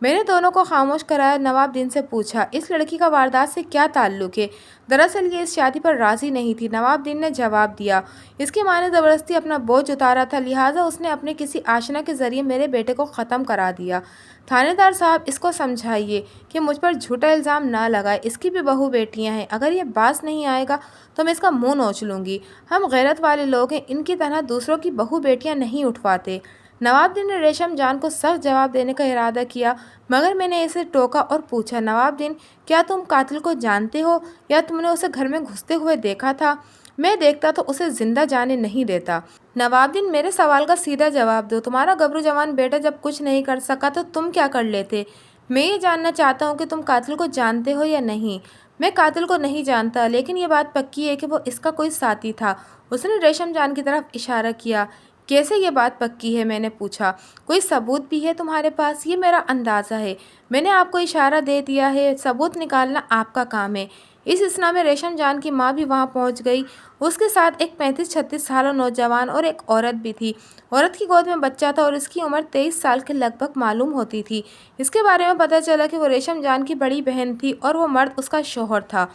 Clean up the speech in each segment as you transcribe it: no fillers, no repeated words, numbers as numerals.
میں نے دونوں کو خاموش کرایا، نواب سے پوچھا، اس لڑکی کا واردات سے کیا تعلق ہے؟ دراصل یہ اس شادی پر راضی نہیں تھی، نواب نے جواب دیا۔ اس کی ماں نے زبردستی اپنا بوجھ اتارا تھا، لہٰذا اس نے اپنے کسی آشنا کے ذریعے میرے بیٹے کو ختم کرا دیا۔ تھانے دار صاحب، اس کو سمجھائیے کہ مجھ پر جھوٹا الزام نہ لگائے، اس کی بھی بہو بیٹیاں ہیں، اگر یہ باز نہیں آئے گا تو میں اس کا منہ نوچ لوں گی۔ ہم غیرت والے لوگ ہیں، ان کی طرح دوسروں کی بہو بیٹیاں نہیں اٹھواتے۔ نواب نے ریشم جان کو سخت جواب دینے کا ارادہ کیا، مگر میں نے اسے ٹوکا اور پوچھا، نواب، کیا تم قاتل کو جانتے ہو یا تم نے اسے گھر میں گھستے ہوئے دیکھا تھا؟ میں دیکھتا تو اسے زندہ جانے نہیں دیتا۔ نواب، میرے سوال کا سیدھا جواب دو، تمہارا گبرو جوان بیٹا جب کچھ نہیں کر سکا تو تم کیا کر لیتے؟ میں یہ جاننا چاہتا ہوں کہ تم قاتل کو جانتے ہو یا نہیں۔ میں قاتل کو نہیں جانتا، لیکن یہ بات پکی ہے کہ وہ اس کا کوئی ساتھی تھا۔ اس نے ریشم جان کی طرف اشارہ کیا۔ کیسے یہ بات پکی ہے؟ میں نے پوچھا۔ کوئی ثبوت بھی ہے تمہارے پاس؟ یہ میرا اندازہ ہے، میں نے آپ کو اشارہ دے دیا ہے، ثبوت نکالنا آپ کا کام ہے۔ اس اثنا میں ریشم جان کی ماں بھی وہاں پہنچ گئی، اس کے ساتھ ایک 35-36 سالہ نوجوان اور ایک عورت بھی تھی۔ عورت کی گود میں بچہ تھا اور اس کی عمر 23 سال کے لگ بھگ معلوم ہوتی تھی۔ اس کے بارے میں پتہ چلا کہ وہ ریشم جان کی بڑی بہن تھی اور وہ مرد اس کا شوہر تھا۔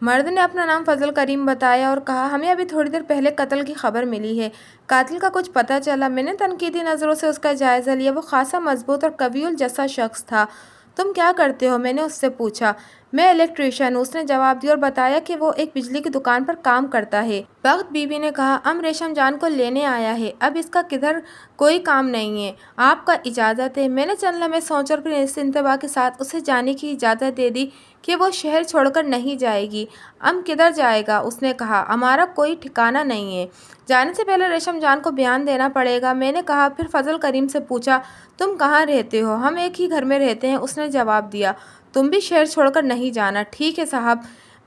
مرد نے اپنا نام فضل کریم بتایا اور کہا، ہمیں ابھی تھوڑی دیر پہلے قتل کی خبر ملی ہے، قاتل کا کچھ پتہ چلا۔ میں نے تنقیدی نظروں سے اس کا جائزہ لیا، وہ خاصا مضبوط اور قوی الجثہ شخص تھا۔ تم کیا کرتے ہو؟ میں نے اس سے پوچھا۔ میں الیکٹریشین ہوں، اس نے جواب دیا اور بتایا کہ وہ ایک بجلی کی دکان پر کام کرتا ہے۔ بخت بی بی نے کہا، ریشم جان کو لینے آیا ہے، اب اس کا کدھر کوئی کام نہیں ہے، آپ کا اجازت ہے؟ میں نے چند لمحے سوچا اور پھر اس انتباہ کے ساتھ اسے جانے کی اجازت دے دی کہ وہ شہر چھوڑ کر نہیں جائے گی۔ کدھر جائے گا؟ اس نے کہا، ہمارا کوئی ٹھکانہ نہیں ہے، جانے سے پہلے ریشم جان کو بیان دینا پڑے گا۔ میں نے کہا، پھر فضل کریم سے پوچھا، تم کہاں رہتے ہو؟ ہم ایک ہی گھر میں رہتے ہیں، اس نے جواب دیا۔ تم بھی شہر چھوڑ کر نہیں جانا؟ ٹھیک ہے صاحب۔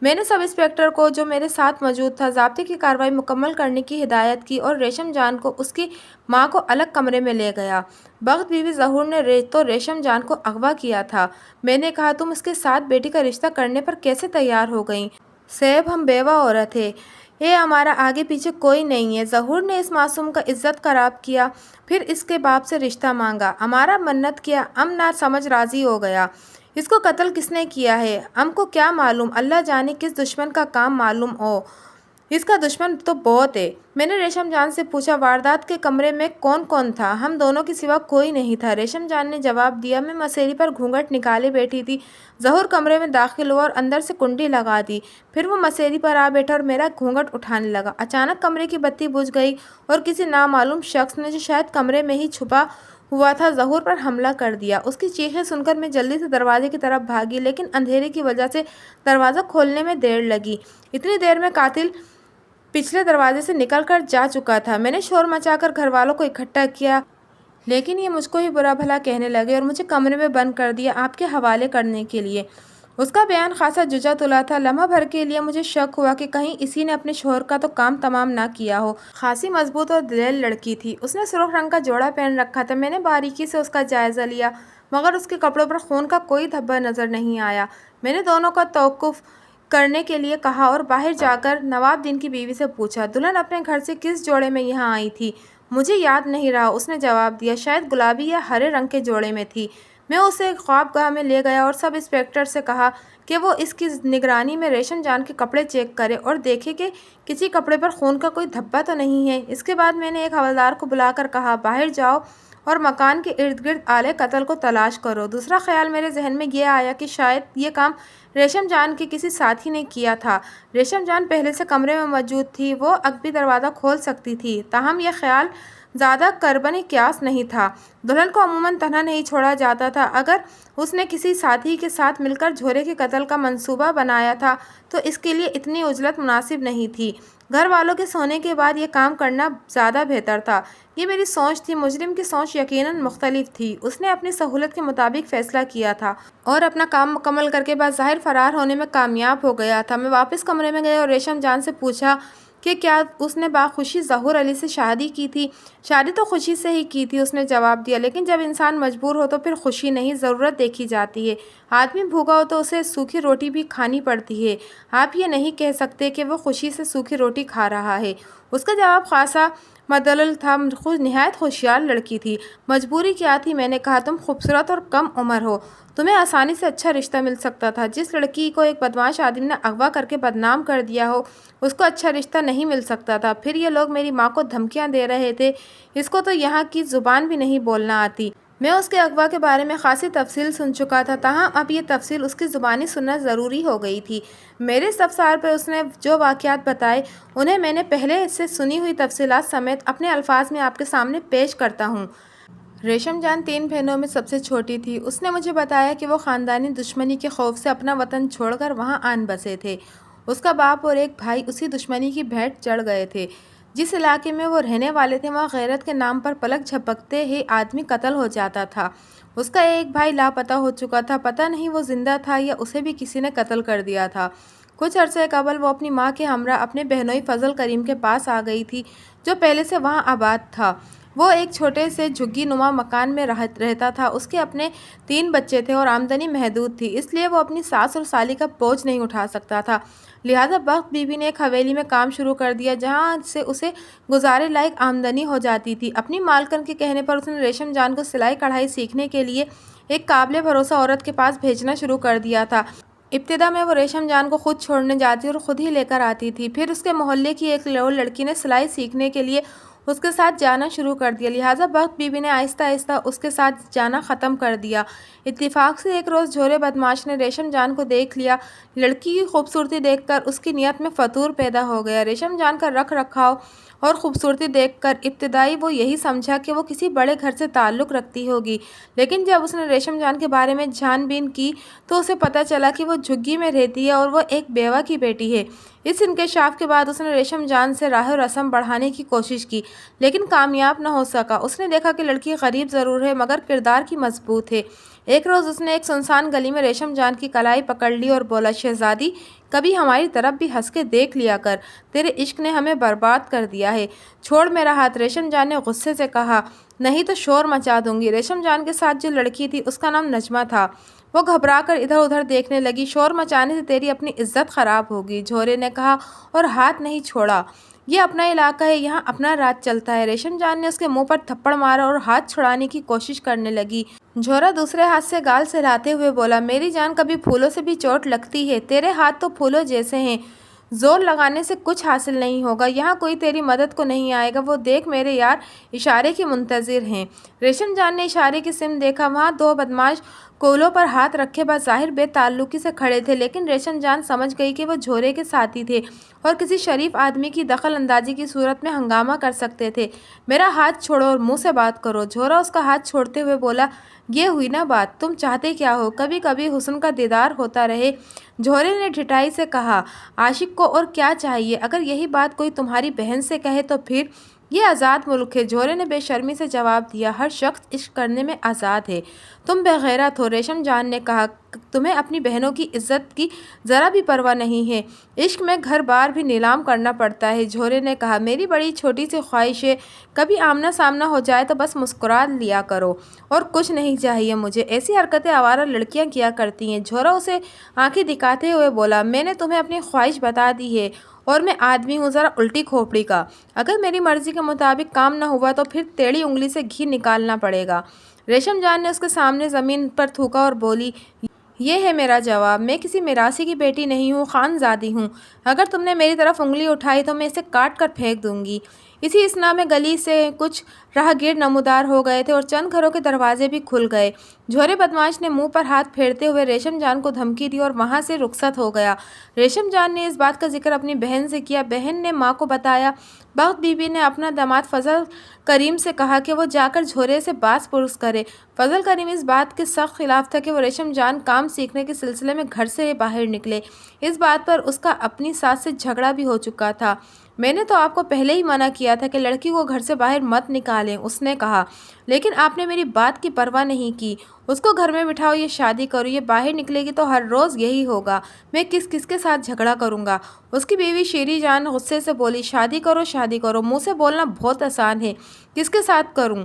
میں نے سب انسپکٹر کو، جو میرے ساتھ موجود تھا، ضابطے کی کارروائی مکمل کرنے کی ہدایت کی اور ریشم جان کو اس کی ماں کو الگ کمرے میں لے گیا۔ بخت بی بی ظہور نے تو ریشم جان کو اغوا کیا تھا۔ میں نے کہا، تم اس کے ساتھ بیٹی کا رشتہ کرنے پر کیسے تیار ہو گئیں؟ صاحب، ہم بیوہ عورت ہیں، ہمارا آگے پیچھے کوئی نہیں ہے۔ ظہور نے اس معصوم کا عزت خراب کیا، پھر اس کے باپ سے رشتہ مانگا، ہمارا منت کیا، نہ سمجھ راضی ہو گیا۔ اس کو قتل کس نے کیا ہے؟ کو کیا معلوم، اللہ جانے کس دشمن کا کام معلوم ہو، اس کا دشمن تو بہت ہے۔ میں نے ریشم جان سے پوچھا، واردات کے کمرے میں کون کون تھا؟ ہم دونوں کے سوا کوئی نہیں تھا، ریشم جان نے جواب دیا۔ میں مسیری پر گھونگھٹ نکالے بیٹھی تھی۔ ظہور کمرے میں داخل ہوا اور اندر سے کنڈی لگا دی، پھر وہ مسیری پر آ بیٹھا اور میرا گھونگھٹ اٹھانے لگا۔ اچانک کمرے کی بتی بجھ گئی اور کسی نامعلوم شخص نے، جو شاید کمرے میں ہی چھپا ہوا تھا، ظہور پر حملہ کر دیا۔ اس کی چیخیں سن کر میں جلدی سے دروازے کی طرف بھاگی، لیکن اندھیرے کی وجہ سے دروازہ کھولنے میں دیر لگی۔ اتنی دیر میں قاتل پچھلے دروازے سے نکل کر جا چکا تھا۔ میں نے شور مچا کر گھر والوں کو اکٹھا کیا، لیکن یہ مجھ کو ہی برا بھلا کہنے لگے اور مجھے کمرے میں بند کر دیا آپ کے حوالے کرنے کے لیے۔ اس کا بیان خاصا ججا تلا تھا۔ لمحہ بھر کے لیے مجھے شک ہوا کہ کہیں اسی نے اپنے شوہر کا تو کام تمام نہ کیا ہو۔ خاصی مضبوط اور دلیر لڑکی تھی، اس نے سرخ رنگ کا جوڑا پہن رکھا تھا۔ میں نے باریکی سے اس کا جائزہ لیا، مگر اس کے کپڑوں پر خون کا کوئی دھبا نظر نہیں آیا۔ میں نے دونوں کا توقف کرنے کے لیے کہا اور باہر جا کر نواب کی بیوی سے پوچھا، دلہن اپنے گھر سے کس جوڑے میں یہاں آئی تھی؟ مجھے یاد نہیں رہا، اس نے جواب دیا، شاید گلابی یا ہرے رنگ کے جوڑے میں تھی۔ میں اسے ایک خوابگاہ میں لے گیا اور سب انسپکٹر سے کہا کہ وہ اس کی نگرانی میں ریشم جان کے کپڑے چیک کرے اور دیکھے کہ کسی کپڑے پر خون کا کوئی دھبا تو نہیں ہے۔ اس کے بعد میں نے ایک حوالدار کو بلا کر کہا، باہر جاؤ اور مکان کے ارد گرد آلے قتل کو تلاش کرو۔ دوسرا خیال میرے ذہن میں یہ آیا کہ شاید یہ کام ریشم جان کے کسی ساتھی نے کیا تھا۔ ریشم جان پہلے سے کمرے میں موجود تھی، وہ اب بھی دروازہ کھول سکتی تھی، تاہم یہ خیال زیادہ قربن قیاس نہیں تھا۔ دلہن کو عموماً تنہا نہیں چھوڑا جاتا تھا، اگر اس نے کسی ساتھی کے ساتھ مل کر جھورے کے قتل کا منصوبہ بنایا تھا تو اس کے لیے اتنی عجلت مناسب نہیں تھی۔ گھر والوں کے سونے کے بعد یہ کام کرنا زیادہ بہتر تھا۔ یہ میری سوچ تھی، مجرم کی سوچ یقیناً مختلف تھی۔ اس نے اپنی سہولت کے مطابق فیصلہ کیا تھا اور اپنا کام مکمل کر کے بظاہر فرار ہونے میں کامیاب ہو گیا تھا۔ میں واپس کمرے میں گیا اور ریشم جان سے پوچھا کہ کیا اس نے باخوشی ظہور علی سے شادی کی تھی؟ شادی تو خوشی سے ہی کی تھی، اس نے جواب دیا، لیکن جب انسان مجبور ہو تو پھر خوشی نہیں، ضرورت دیکھی جاتی ہے۔ آدمی بھوکا ہو تو اسے سوکھی روٹی بھی کھانی پڑتی ہے، آپ یہ نہیں کہہ سکتے کہ وہ خوشی سے سوکھی روٹی کھا رہا ہے۔ اس کا جواب خاصا مدلل تھا۔ خود نہایت ہوشیار لڑکی تھی۔ مجبوری کیا تھی؟ میں نے کہا، تم خوبصورت اور کم عمر ہو، تمہیں آسانی سے اچھا رشتہ مل سکتا تھا۔ جس لڑکی کو ایک بدمعاش آدمی نے اغوا کر کے بدنام کر دیا ہو، اس کو اچھا رشتہ نہیں مل سکتا تھا۔ پھر یہ لوگ میری ماں کو دھمکیاں دے رہے تھے، اس کو تو یہاں کی زبان بھی نہیں بولنا آتی۔ میں اس کے اغوا کے بارے میں خاصی تفصیل سن چکا تھا، تاہم اب یہ تفصیل اس کی زبانی سننا ضروری ہو گئی تھی۔ میرے استفسار پہ اس نے جو واقعات بتائے، انہیں میں نے پہلے سے سنی ہوئی تفصیلات سمیت اپنے الفاظ میں آپ کے سامنے پیش کرتا ہوں۔ ریشم جان 3 بہنوں میں سب سے چھوٹی تھی۔ اس نے مجھے بتایا کہ وہ خاندانی دشمنی کے خوف سے اپنا وطن چھوڑ کر وہاں آن بسے تھے۔ اس کا باپ اور ایک بھائی اسی دشمنی کی بھیٹ چڑھ گئے تھے۔ جس علاقے میں وہ رہنے والے تھے، وہاں غیرت کے نام پر پلک جھپکتے ہی آدمی قتل ہو جاتا تھا۔ اس کا ایک بھائی لاپتہ ہو چکا تھا، پتہ نہیں وہ زندہ تھا یا اسے بھی کسی نے قتل کر دیا تھا۔ کچھ عرصے قبل وہ اپنی ماں کے ہمراہ اپنے بہنوئی فضل کریم کے پاس آ گئی تھی، جو پہلے سے وہاں آباد تھا۔ وہ ایک چھوٹے سے جھگی نما مکان میں رہتا تھا۔ اس کے اپنے 3 بچے تھے اور آمدنی محدود تھی، اس لیے وہ اپنی ساس اور سالی کا بوجھ نہیں اٹھا سکتا تھا۔ لہٰذا بخت بی بی نے ایک حویلی میں کام شروع کر دیا، جہاں سے اسے گزارے لائق آمدنی ہو جاتی تھی۔ اپنی مالکن کے کہنے پر اس نے ریشم جان کو سلائی کڑھائی سیکھنے کے لیے ایک قابل بھروسہ عورت کے پاس بھیجنا شروع کر دیا تھا۔ ابتدا میں وہ ریشم جان کو خود چھوڑنے جاتی اور خود ہی لے کر آتی تھی۔ پھر اس کے محلے کی ایک لڑکی نے سلائی سیکھنے کے لیے اس کے ساتھ جانا شروع کر دیا، لہٰذا بخت بی بی نے آہستہ آہستہ اس کے ساتھ جانا ختم کر دیا۔ اتفاق سے ایک روز جھورے بدمعاش نے ریشم جان کو دیکھ لیا۔ لڑکی کی خوبصورتی دیکھ کر اس کی نیت میں فطور پیدا ہو گیا۔ ریشم جان کا رکھ رکھاؤ اور خوبصورتی دیکھ کر ابتدائی وہ یہی سمجھا کہ وہ کسی بڑے گھر سے تعلق رکھتی ہوگی، لیکن جب اس نے ریشم جان کے بارے میں چھان بین کی تو اسے پتہ چلا کہ وہ جھگی میں رہتی ہے اور وہ ایک بیوہ کی بیٹی ہے۔ اس انکشاف کے بعد اس نے ریشم جان سے راہ و رسم بڑھانے کی کوشش کی، لیکن کامیاب نہ ہو سکا۔ اس نے دیکھا کہ لڑکی غریب ضرور ہے مگر کردار کی مضبوط ہے۔ ایک روز اس نے ایک سنسان گلی میں ریشم جان کی کلائی پکڑ لی اور بولا، شہزادی، کبھی ہماری طرف بھی ہنس کے دیکھ لیا کر، تیرے عشق نے ہمیں برباد کر دیا ہے۔ چھوڑ میرا ہاتھ، ریشم جان نے غصے سے کہا، نہیں تو شور مچا دوں گی۔ ریشم جان کے ساتھ جو لڑکی تھی اس کا نام نجمہ تھا۔ وہ گھبرا کر ادھر ادھر دیکھنے لگی، شور مچانے سے تیری اپنی عزت خراب ہوگی، جھورے نے کہا اور ہاتھ نہیں چھوڑا۔ یہ اپنا علاقہ ہے، یہاں اپنا راج چلتا ہے۔ ریشم جان نے اس کے منہ پر تھپڑ مارا اور ہاتھ چھڑانے کی کوشش کرنے لگی۔ جھورا دوسرے ہاتھ سے گال سہلاتے ہوئے بولا، میری جان، کبھی پھولوں سے بھی چوٹ لگتی ہے، تیرے ہاتھ تو پھولوں جیسے ہیں، زور لگانے سے کچھ حاصل نہیں ہوگا، یہاں کوئی تیری مدد کو نہیں آئے گا، وہ دیکھ میرے یار اشارے کی منتظر ہیں۔ ریشم جان نے اشارے کی سمت دیکھا، وہاں 2 بدمعاش کولوں پر ہاتھ رکھے بظاہر بے تعلقی سے کھڑے تھے، لیکن ریشم جان سمجھ گئی کہ وہ جھورے کے ساتھی تھے اور کسی شریف آدمی کی دخل اندازی کی صورت میں ہنگامہ کر سکتے تھے۔ میرا ہاتھ چھوڑو اور منہ سے بات کرو۔ جھورا اس کا ہاتھ چھوڑتے ہوئے بولا، یہ ہوئی نا بات، تم چاہتے کیا ہو؟ کبھی کبھی حسن کا دیدار ہوتا رہے۔ جھورے نے ڈھٹائی سے کہا، عاشق کو اور کیا چاہیے؟ اگر یہی بات کوئی تمہاری بہن سے کہے تو پھر؟ یہ آزاد ملک ہے، جھورے نے بے شرمی سے جواب دیا، ہر شخص عشق کرنے میں آزاد ہے۔ تم بے غیرت ہو، ریشم جان نے کہا، تمہیں اپنی بہنوں کی عزت کی ذرا بھی پرواہ نہیں ہے، عشق میں گھر بار بھی نیلام کرنا پڑتا ہے۔ جھورے نے کہا، میری بڑی چھوٹی سی خواہش ہے، کبھی آمنا سامنا ہو جائے تو بس مسکرا لیا کرو، اور کچھ نہیں چاہیے مجھے، ایسی حرکتیں آوارہ لڑکیاں کیا کرتی ہیں۔ جھورا اسے آنکھیں دکھاتے ہوئے بولا، میں نے تمہیں اپنی خواہش بتا دی ہے اور میں آدمی ہوں ذرا الٹی کھوپڑی کا، اگر میری مرضی کے مطابق کام نہ ہوا تو پھر ٹیڑھی انگلی سے گھی نکالنا پڑے گا۔ ریشم جان نے اس کے سامنے زمین پر تھوکا اور بولی، یہ ہے میرا جواب، میں کسی میراثی کی بیٹی نہیں ہوں، خانزادی ہوں، اگر تم نے میری طرف انگلی اٹھائی تو میں اسے کاٹ کر پھینک دوں گی۔ اسی اثنا میں گلی سے کچھ راہگیر نمودار ہو گئے تھے اور چند گھروں کے دروازے بھی کھل گئے۔ جھورے بدمعاش نے منہ پر ہاتھ پھیرتے ہوئے ریشم جان کو دھمکی دی اور وہاں سے رخصت ہو گیا۔ ریشم جان نے اس بات کا ذکر اپنی بہن سے کیا، بہن نے ماں کو بتایا۔ بخت بی بی نے اپنا داماد فضل کریم سے کہا کہ وہ جا کر جھورے سے باز پرس کرے۔ فضل کریم اس بات کے سخت خلاف تھا کہ وہ ریشم جان کام سیکھنے کے سلسلے میں گھر سے باہر نکلے۔ اس بات پر اس کا اپنی ساس سے جھگڑا بھی ہو چکا تھا۔ میں نے تو آپ کو پہلے ہی منع کیا تھا کہ لڑکی کو گھر سے باہر مت نکالیں، اس نے کہا، لیکن آپ نے میری بات کی پرواہ نہیں کی۔ اس کو گھر میں بٹھاؤ، یہ شادی کرو، یہ باہر نکلے گی تو ہر روز یہی ہوگا، میں کس کس کے ساتھ جھگڑا کروں گا؟ اس کی بیوی شیری جان غصے سے بولی، شادی کرو، شادی کرو، منہ سے بولنا بہت آسان ہے، کس کے ساتھ کروں؟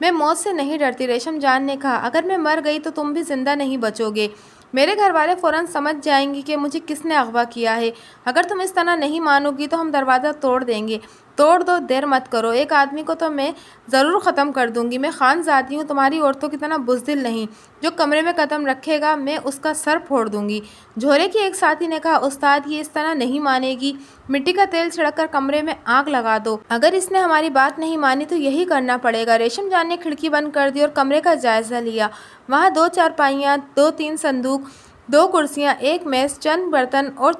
میں موت سے نہیں ڈرتی، ریشم جان نے کہا۔ اگر میں مر گئی تو تم بھی زندہ نہیں بچو گے۔ میرے گھر والے فوراً سمجھ جائیں گے کہ مجھے کس نے اغوا کیا ہے۔ اگر تم اس طرح نہیں مانو گی تو ہم دروازہ توڑ دیں گے۔ توڑ دو، دیر مت کرو۔ ایک آدمی کو تو میں ضرور ختم کر دوں گی۔ میں خان زادی ہوں، تمہاری عورتوں کی طرح بزدل نہیں۔ جو کمرے میں قدم رکھے گا میں اس کا سر پھوڑ دوں گی۔ جھورے کی ایک ساتھی نے کہا، استاد یہ اس طرح نہیں مانے گی۔ مٹی کا تیل چھڑک کر کمرے میں آگ لگا دو۔ اگر اس نے ہماری بات نہیں مانی تو یہی کرنا پڑے گا۔ ریشم جان نے کھڑکی بند کر دی اور کمرے کا جائزہ لیا۔ وہاں 2 چارپائیاں، 2-3 صندوق، 2 کرسیاں، ایک میز، چند برتن اور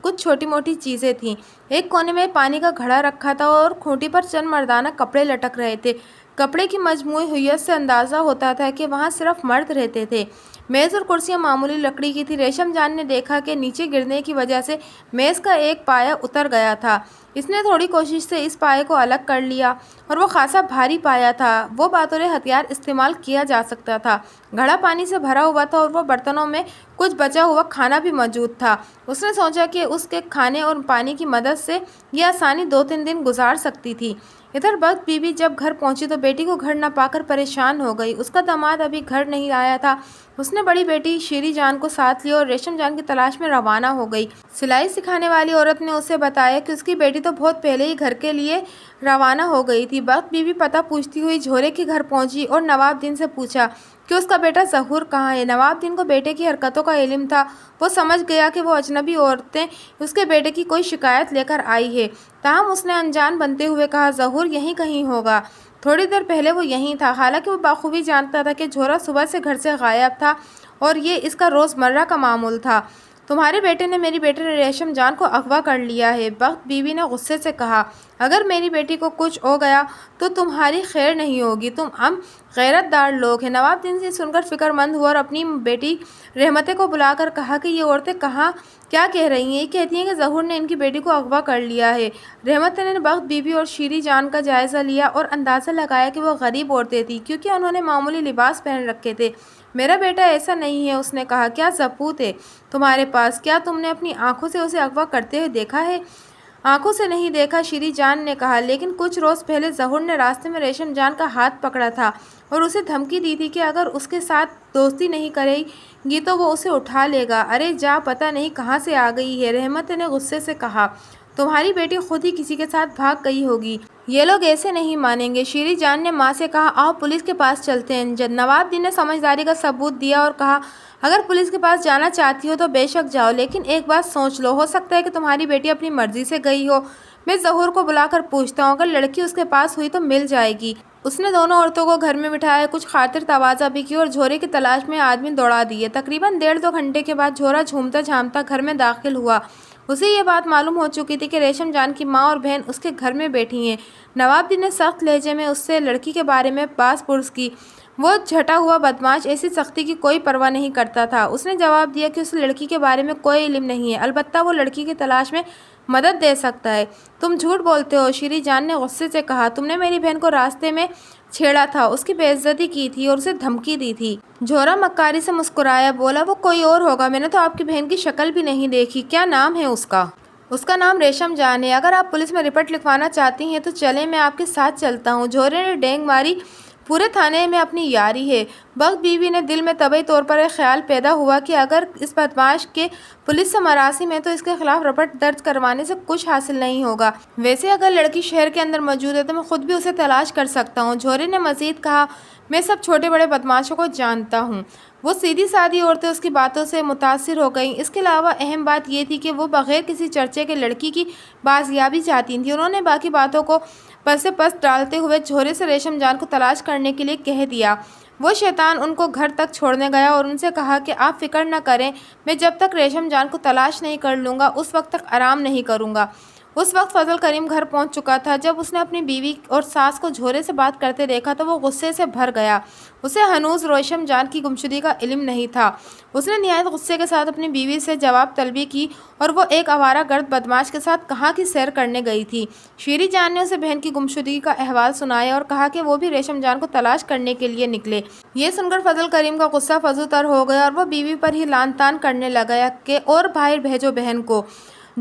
کچھ چھوٹی موٹی چیزیں تھیں۔ ایک کونے میں پانی کا گھڑا رکھا تھا اور کھوٹی پر چند مردانہ کپڑے لٹک رہے تھے۔ کپڑے کی مجموعی ہویت سے اندازہ ہوتا تھا کہ وہاں صرف مرد رہتے تھے۔ میز اور کرسیاں معمولی لکڑی کی تھی۔ ریشم جان نے دیکھا کہ نیچے گرنے کی وجہ سے میز کا ایک پایا اتر گیا تھا۔ اس نے تھوڑی کوشش سے اس پائے کو الگ کر لیا اور وہ خاصا بھاری پایا تھا۔ وہ بطور ہتھیار استعمال کیا جا سکتا تھا۔ گھڑا پانی سے بھرا ہوا تھا اور وہ برتنوں میں کچھ بچا ہوا کھانا بھی موجود تھا۔ اس نے سوچا کہ اس کے کھانے اور پانی کی مدد سے یہ آسانی 2-3 دن گزار سکتی تھی۔ ادھر بخت بی بی جب گھر پہنچی تو بیٹی کو گھر نہ پا کر پریشان ہو گئی۔ اس کا داماد ابھی گھر نہیں آیا تھا۔ اس نے بڑی بیٹی شیری جان کو ساتھ لیا اور ریشم جان کی تلاش میں روانہ ہو گئی۔ سلائی سکھانے والی عورت نے اسے بتایا کہ اس کی بیٹی تو بہت پہلے ہی گھر کے لیے روانہ ہو گئی تھی۔ بخت بی بی پتہ پوچھتی ہوئی جھورے کے گھر پہنچی اور نواب دین سے پوچھا کہ اس کا بیٹا ظہور کہاں ہے۔ نواب دین کو بیٹے کی حرکتوں کا علم تھا۔ وہ سمجھ گیا کہ وہ اجنبی عورتیں اس کے بیٹے کی کوئی شکایت لے کر آئی ہے۔ تاہم اس نے انجان بنتے ہوئے کہا، ظہور یہیں کہیں ہوگا۔ تھوڑی دیر پہلے وہ یہیں تھا۔ حالانکہ وہ بخوبی جانتا تھا کہ جھورا صبح سے گھر سے غائب تھا اور یہ اس کا روزمرہ کا معمول تھا۔ تمہارے بیٹے نے میری بیٹی ریشم جان کو اغوا کر لیا ہے، بخت بی بی نے غصے سے کہا۔ اگر میری بیٹی کو کچھ ہو گیا تو تمہاری خیر نہیں ہوگی۔ تم غیرت دار لوگ ہیں۔ نواب دین سے سن کر فکر مند ہوا اور اپنی بیٹی رحمتیں کو بلا کر کہا کہ یہ عورتیں کیا کہہ رہی ہیں؟ یہ کہتی ہیں کہ ظہور نے ان کی بیٹی کو اغوا کر لیا ہے۔ رحمتیں نے بخت بی بی اور شیری جان کا جائزہ لیا اور اندازہ لگایا کہ وہ غریب عورتیں تھیں کیونکہ انہوں نے معمولی لباس پہن رکھے تھے۔ میرا بیٹا ایسا نہیں ہے، اس نے کہا۔ کیا ثبوت ہے تمہارے پاس؟ کیا تم نے اپنی آنکھوں سے اسے اغوا کرتے ہوئے دیکھا ہے؟ آنکھوں سے نہیں دیکھا، شیری جان نے کہا، لیکن کچھ روز پہلے ظہور نے راستے میں ریشم جان کا ہاتھ پکڑا تھا اور اسے دھمکی دی تھی کہ اگر اس کے ساتھ دوستی نہیں کرے گی تو وہ اسے اٹھا لے گا۔ ارے جا، پتہ نہیں کہاں سے آ گئی ہے۔ رحمت نے غصے سے کہا، تمہاری بیٹی خود ہی کسی کے ساتھ بھاگ گئی ہوگی۔ یہ لوگ ایسے نہیں مانیں گے۔ شیری جان نے ماں سے کہا، آؤ پولیس کے پاس چلتے ہیں۔ نواب دین نے سمجھداری کا ثبوت دیا اور کہا، اگر پولیس کے پاس جانا چاہتی ہو تو بے شک جاؤ، لیکن ایک بات سوچ لو، ہو سکتا ہے کہ تمہاری بیٹی اپنی مرضی سے گئی ہو۔ میں ظہور کو بلا کر پوچھتا ہوں، اگر لڑکی اس کے پاس ہوئی تو مل جائے گی۔ اس نے دونوں عورتوں کو گھر میں بٹھایا، کچھ خاطر تواضع بھی کی اور جھورے کی تلاش میں آدمی دوڑا دیے۔ تقریباً 1.5-2 گھنٹے کے بعد جھورا جھومتا جھامتا گھر میں داخل ہوا۔ اسے یہ بات معلوم ہو چکی تھی کہ ریشم جان کی ماں اور بہن اس کے گھر میں بیٹھی ہیں۔ نواب دین نے سخت لہجے میں اس سے لڑکی کے بارے میں باز پرس کی۔ وہ جھٹا ہوا بدمعاش ایسی سختی کی کوئی پرواہ نہیں کرتا تھا۔ اس نے جواب دیا کہ اسے لڑکی کے بارے میں کوئی علم نہیں ہے، البتہ وہ لڑکی کی تلاش میں مدد دے سکتا ہے۔ تم جھوٹ بولتے ہو، شیری جان نے غصے سے کہا۔ تم نے میری بہن کو راستے میں چھیڑا تھا، اس کی بے عزتی کی تھی اور اسے دھمکی دی تھی۔ جھورا مکاری سے مسکرایا، بولا، وہ کوئی اور ہوگا، میں نے تو آپ کی بہن کی شکل بھی نہیں دیکھی۔ کیا نام ہے اس کا؟ اس کا نام ریشم جان ہے۔ اگر آپ پولیس میں رپورٹ لکھوانا چاہتی ہیں تو چلیں، میں آپ کے ساتھ چلتا ہوں۔ جھورے نے ڈینگ ماری، پورے تھانے میں اپنی یاری ہے۔ بخت بی بی نے دل میں طبعی طور پر ایک خیال پیدا ہوا کہ اگر اس بدمعاش کے پولیس سے مراسم ہے تو اس کے خلاف رپورٹ درج کروانے سے کچھ حاصل نہیں ہوگا۔ ویسے اگر لڑکی شہر کے اندر موجود ہے تو میں خود بھی اسے تلاش کر سکتا ہوں۔ جھورے نے مزید کہا، میں سب چھوٹے بڑے بدمعاشوں کو جانتا ہوں۔ وہ سیدھی سادھی عورتیں اس کی باتوں سے متاثر ہو گئیں۔ اس کے علاوہ اہم بات یہ تھی کہ وہ بغیر کسی چرچے کے لڑکی کی بازیابی چاہتی تھیں۔ انہوں نے باقی باتوں کو پس پس ڈالتے ہوئے جھورے سے ریشم جان کو تلاش کرنے کے لیے کہہ دیا۔ وہ شیطان ان کو گھر تک چھوڑنے گیا اور ان سے کہا کہ آپ فکر نہ کریں، میں جب تک ریشم جان کو تلاش نہیں کر لوں گا اس وقت تک آرام نہیں کروں گا۔ اس وقت فضل کریم گھر پہنچ چکا تھا۔ جب اس نے اپنی بیوی اور ساس کو جھورے سے بات کرتے دیکھا تو وہ غصے سے بھر گیا۔ اسے ہنوز ریشم جان کی گمشدگی کا علم نہیں تھا۔ اس نے نہایت غصے کے ساتھ اپنی بیوی سے جواب طلبی کی اور وہ ایک آوارہ گرد بدمعاش کے ساتھ کہاں کی سیر کرنے گئی تھی۔ شیری جان نے اسے بہن کی گمشدگی کا احوال سنایا اور کہا کہ وہ بھی ریشم جان کو تلاش کرنے کے لیے نکلے۔ یہ سن کر فضل کریم کا غصہ فزو تر ہو گیا اور وہ بیوی پر ہی لعن طعن کرنے لگا کہ اور باہر بھیجو بہن کو۔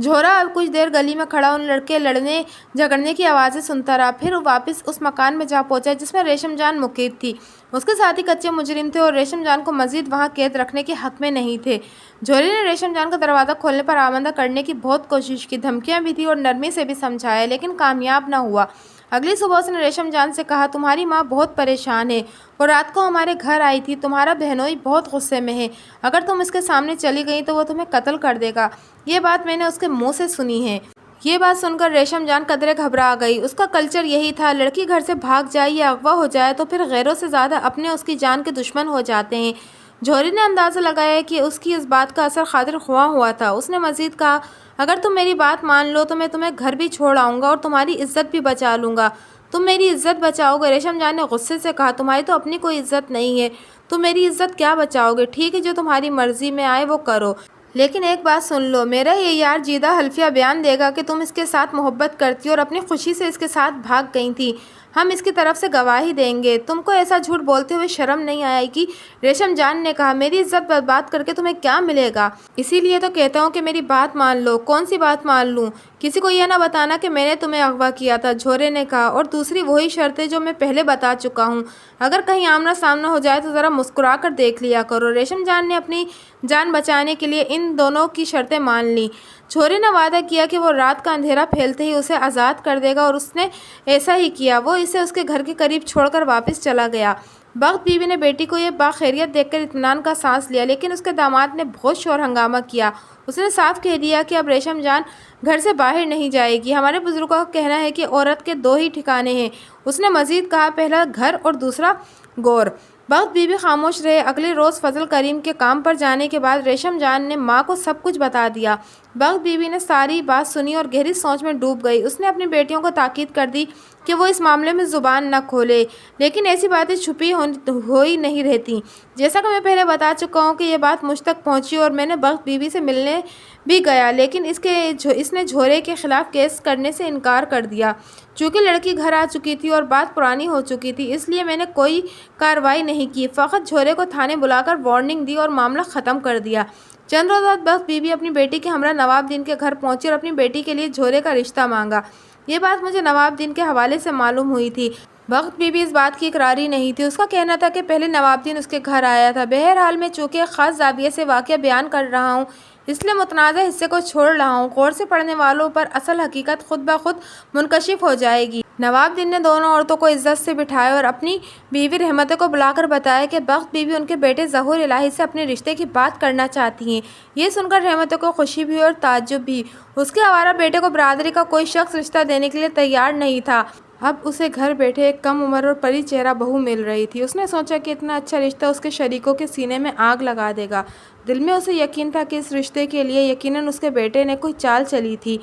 جھورا اب کچھ دیر گلی میں کھڑا ان لڑکے لڑنے جھگڑنے کی آوازیں سنتا رہا، پھر واپس اس مکان میں جا پہنچا جس میں ریشم جان مقیم تھی۔ اس کے ساتھی کچے مجرم تھے اور ریشم جان کو مزید وہاں قید رکھنے کے حق میں نہیں تھے۔ جھورے نے ریشم جان کا دروازہ کھولنے پر آمادہ کرنے کی بہت کوشش کی، دھمکیاں بھی دی اور نرمی سے بھی سمجھایا، لیکن کامیاب نہ ہوا۔ اگلی صبح اس نے ریشم جان سے کہا، تمہاری ماں بہت پریشان ہے، وہ رات کو ہمارے گھر آئی تھی، تمہارا بہنوئی بہت غصے میں ہے، اگر تم اس کے سامنے چلی گئی تو وہ تمہیں قتل کر دے گا۔ یہ بات میں نے اس کے منہ سے سنی ہے۔ یہ بات سن کر ریشم جان قدرے گھبرا گئی۔ اس کا کلچر یہی تھا، لڑکی گھر سے بھاگ جائے یا اغوا ہو جائے تو پھر غیروں سے زیادہ اپنے اس کی جان کے دشمن ہو جاتے ہیں۔ جھوری نے اندازہ لگایا کہ اس کی اس بات کا اثر خاطر خواہ ہوا تھا۔ اس نے مزید کہا، اگر تم میری بات مان لو تو میں تمہیں گھر بھی چھوڑ آؤں گا اور تمہاری عزت بھی بچا لوں گا۔ تم میری عزت بچاؤ گے؟ ریشم جان نے غصے سے کہا، تمہاری تو اپنی کوئی عزت نہیں ہے، تم میری عزت کیا بچاؤ گے؟ ٹھیک ہے، جو تمہاری مرضی میں آئے وہ کرو، لیکن ایک بات سن لو، میرا یہ یار جیدہ حلفیہ بیان دے گا کہ تم اس کے ساتھ محبت کرتی اور اپنی خوشی سے اس کے ساتھ بھاگ گئی تھی۔ ہم اس کی طرف سے گواہی دیں گے۔ تم کو ایسا جھوٹ بولتے ہوئے شرم نہیں آئے گی؟ ریشم جان نے کہا، میری عزت برباد کر کے تمہیں کیا ملے گا؟ اسی لیے تو کہتا ہوں کہ میری بات مان لو۔ کون سی بات مان لوں؟ کسی کو یہ نہ بتانا کہ میں نے تمہیں اغوا کیا تھا، جھورے نے کہا، اور دوسری وہی شرطیں جو میں پہلے بتا چکا ہوں۔ اگر کہیں آمنا سامنا ہو جائے تو ذرا مسکرا کر دیکھ لیا کرو۔ ریشم جان نے اپنی جان بچانے کے لیے ان دونوں کی شرطیں مان لیں۔ جھورے نے وعدہ کیا کہ وہ رات کا اندھیرا پھیلتے ہی اسے آزاد کر دے گا، اور اس نے ایسا ہی کیا۔ وہ اسے اس کے گھر کے قریب چھوڑ کر واپس چلا گیا۔ بخت بیوی نے بیٹی کو یہ باخیریت دیکھ کر اطمینان کا سانس لیا، لیکن اس کے داماد نے بہت شور ہنگامہ کیا۔ اس نے صاف کہہ دیا کہ اب ریشم جان گھر سے باہر نہیں جائے گی۔ ہمارے بزرگوں کا کہنا ہے کہ عورت کے دو ہی ٹھکانے ہیں۔ اس نے مزید کہا، پہلا گھر اور دوسرا گور۔ بخت بیوی خاموش رہے۔ اگلے روز فضل کریم کے کام پر جانے کے بعد ریشم جان نے ماں کو سب کچھ بتا دیا۔ بخت بیوی نے ساری بات سنی اور گہری سوچ میں ڈوب گئی۔ اس نے اپنی بیٹیوں کو تاکید کر دی کہ وہ اس معاملے میں زبان نہ کھولے، لیکن ایسی باتیں چھپی ہوئی نہیں رہتی۔ جیسا کہ میں پہلے بتا چکا ہوں کہ یہ بات مجھ تک پہنچی اور میں نے بخت بیوی سے ملنے بھی گیا، لیکن اس نے جھورے کے خلاف کیس کرنے سے انکار کر دیا۔ چونکہ لڑکی گھر آ چکی تھی اور بات پرانی ہو چکی تھی، اس لیے میں نے کوئی کارروائی نہیں کی، فقط جھورے کو تھانے بلا کر وارننگ دی اور معاملہ ختم کر دیا۔ چند روز بعد بخت بیوی اپنی بیٹی کے ہمراہ نواب دین کے گھر پہنچی اور اپنی بیٹی کے لیے جھورے کا رشتہ مانگا۔ یہ بات مجھے نواب دین کے حوالے سے معلوم ہوئی تھی۔ بخت بیوی اس بات کی اقراری نہیں تھی۔ اس کا کہنا تھا کہ پہلے نواب دین اس کے گھر آیا تھا۔ بہرحال میں چونکہ ایک خاص زاویے سے واقعہ بیان کر رہا ہوں، اس لیے متنازع حصے کو چھوڑ رہا ہوں۔ غور سے پڑھنے والوں پر اصل حقیقت خود بخود منکشف ہو جائے گی۔ نواب دین نے دونوں عورتوں کو عزت سے بٹھایا اور اپنی بیوی رحمتیں کو بلا کر بتایا کہ بخت بیوی ان کے بیٹے ظہور الہی سے اپنے رشتے کی بات کرنا چاہتی ہیں۔ یہ سن کر رحمتوں کو خوشی بھی اور تعجب بھی۔ اس کے آوارہ بیٹے کو برادری کا کوئی شخص رشتہ دینے کے لیے تیار نہیں تھا۔ اب اسے گھر بیٹھے ایک کم عمر اور پری چہرہ بہو مل رہی تھی۔ اس نے سوچا کہ اتنا اچھا رشتہ اس کے شریکوں کے سینے میں آگ لگا دے گا۔ دل میں اسے یقین تھا کہ اس رشتے کے لیے یقیناً اس کے بیٹے نے کوئی چال چلی تھی۔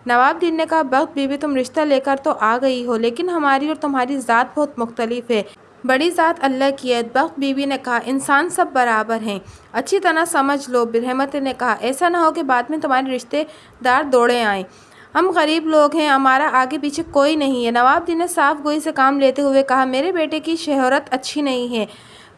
نواب دین نے کہا، بخت بیوی تم رشتہ لے کر تو آ گئی ہو، لیکن ہماری اور تمہاری ذات بہت مختلف ہے۔ بڑی ذات اللہ کی ہے۔ بخت بیوی نے کہا، انسان سب برابر ہیں، اچھی طرح سمجھ لو۔ رحمت نے کہا، ایسا نہ ہو کہ بعد میں تمہارے رشتے دار دوڑے آئیں، ہم غریب لوگ ہیں، ہمارا آگے پیچھے کوئی نہیں ہے۔ نواب دین نے صاف گوئی سے کام لیتے ہوئے کہا، میرے بیٹے کی شہرت اچھی نہیں ہے،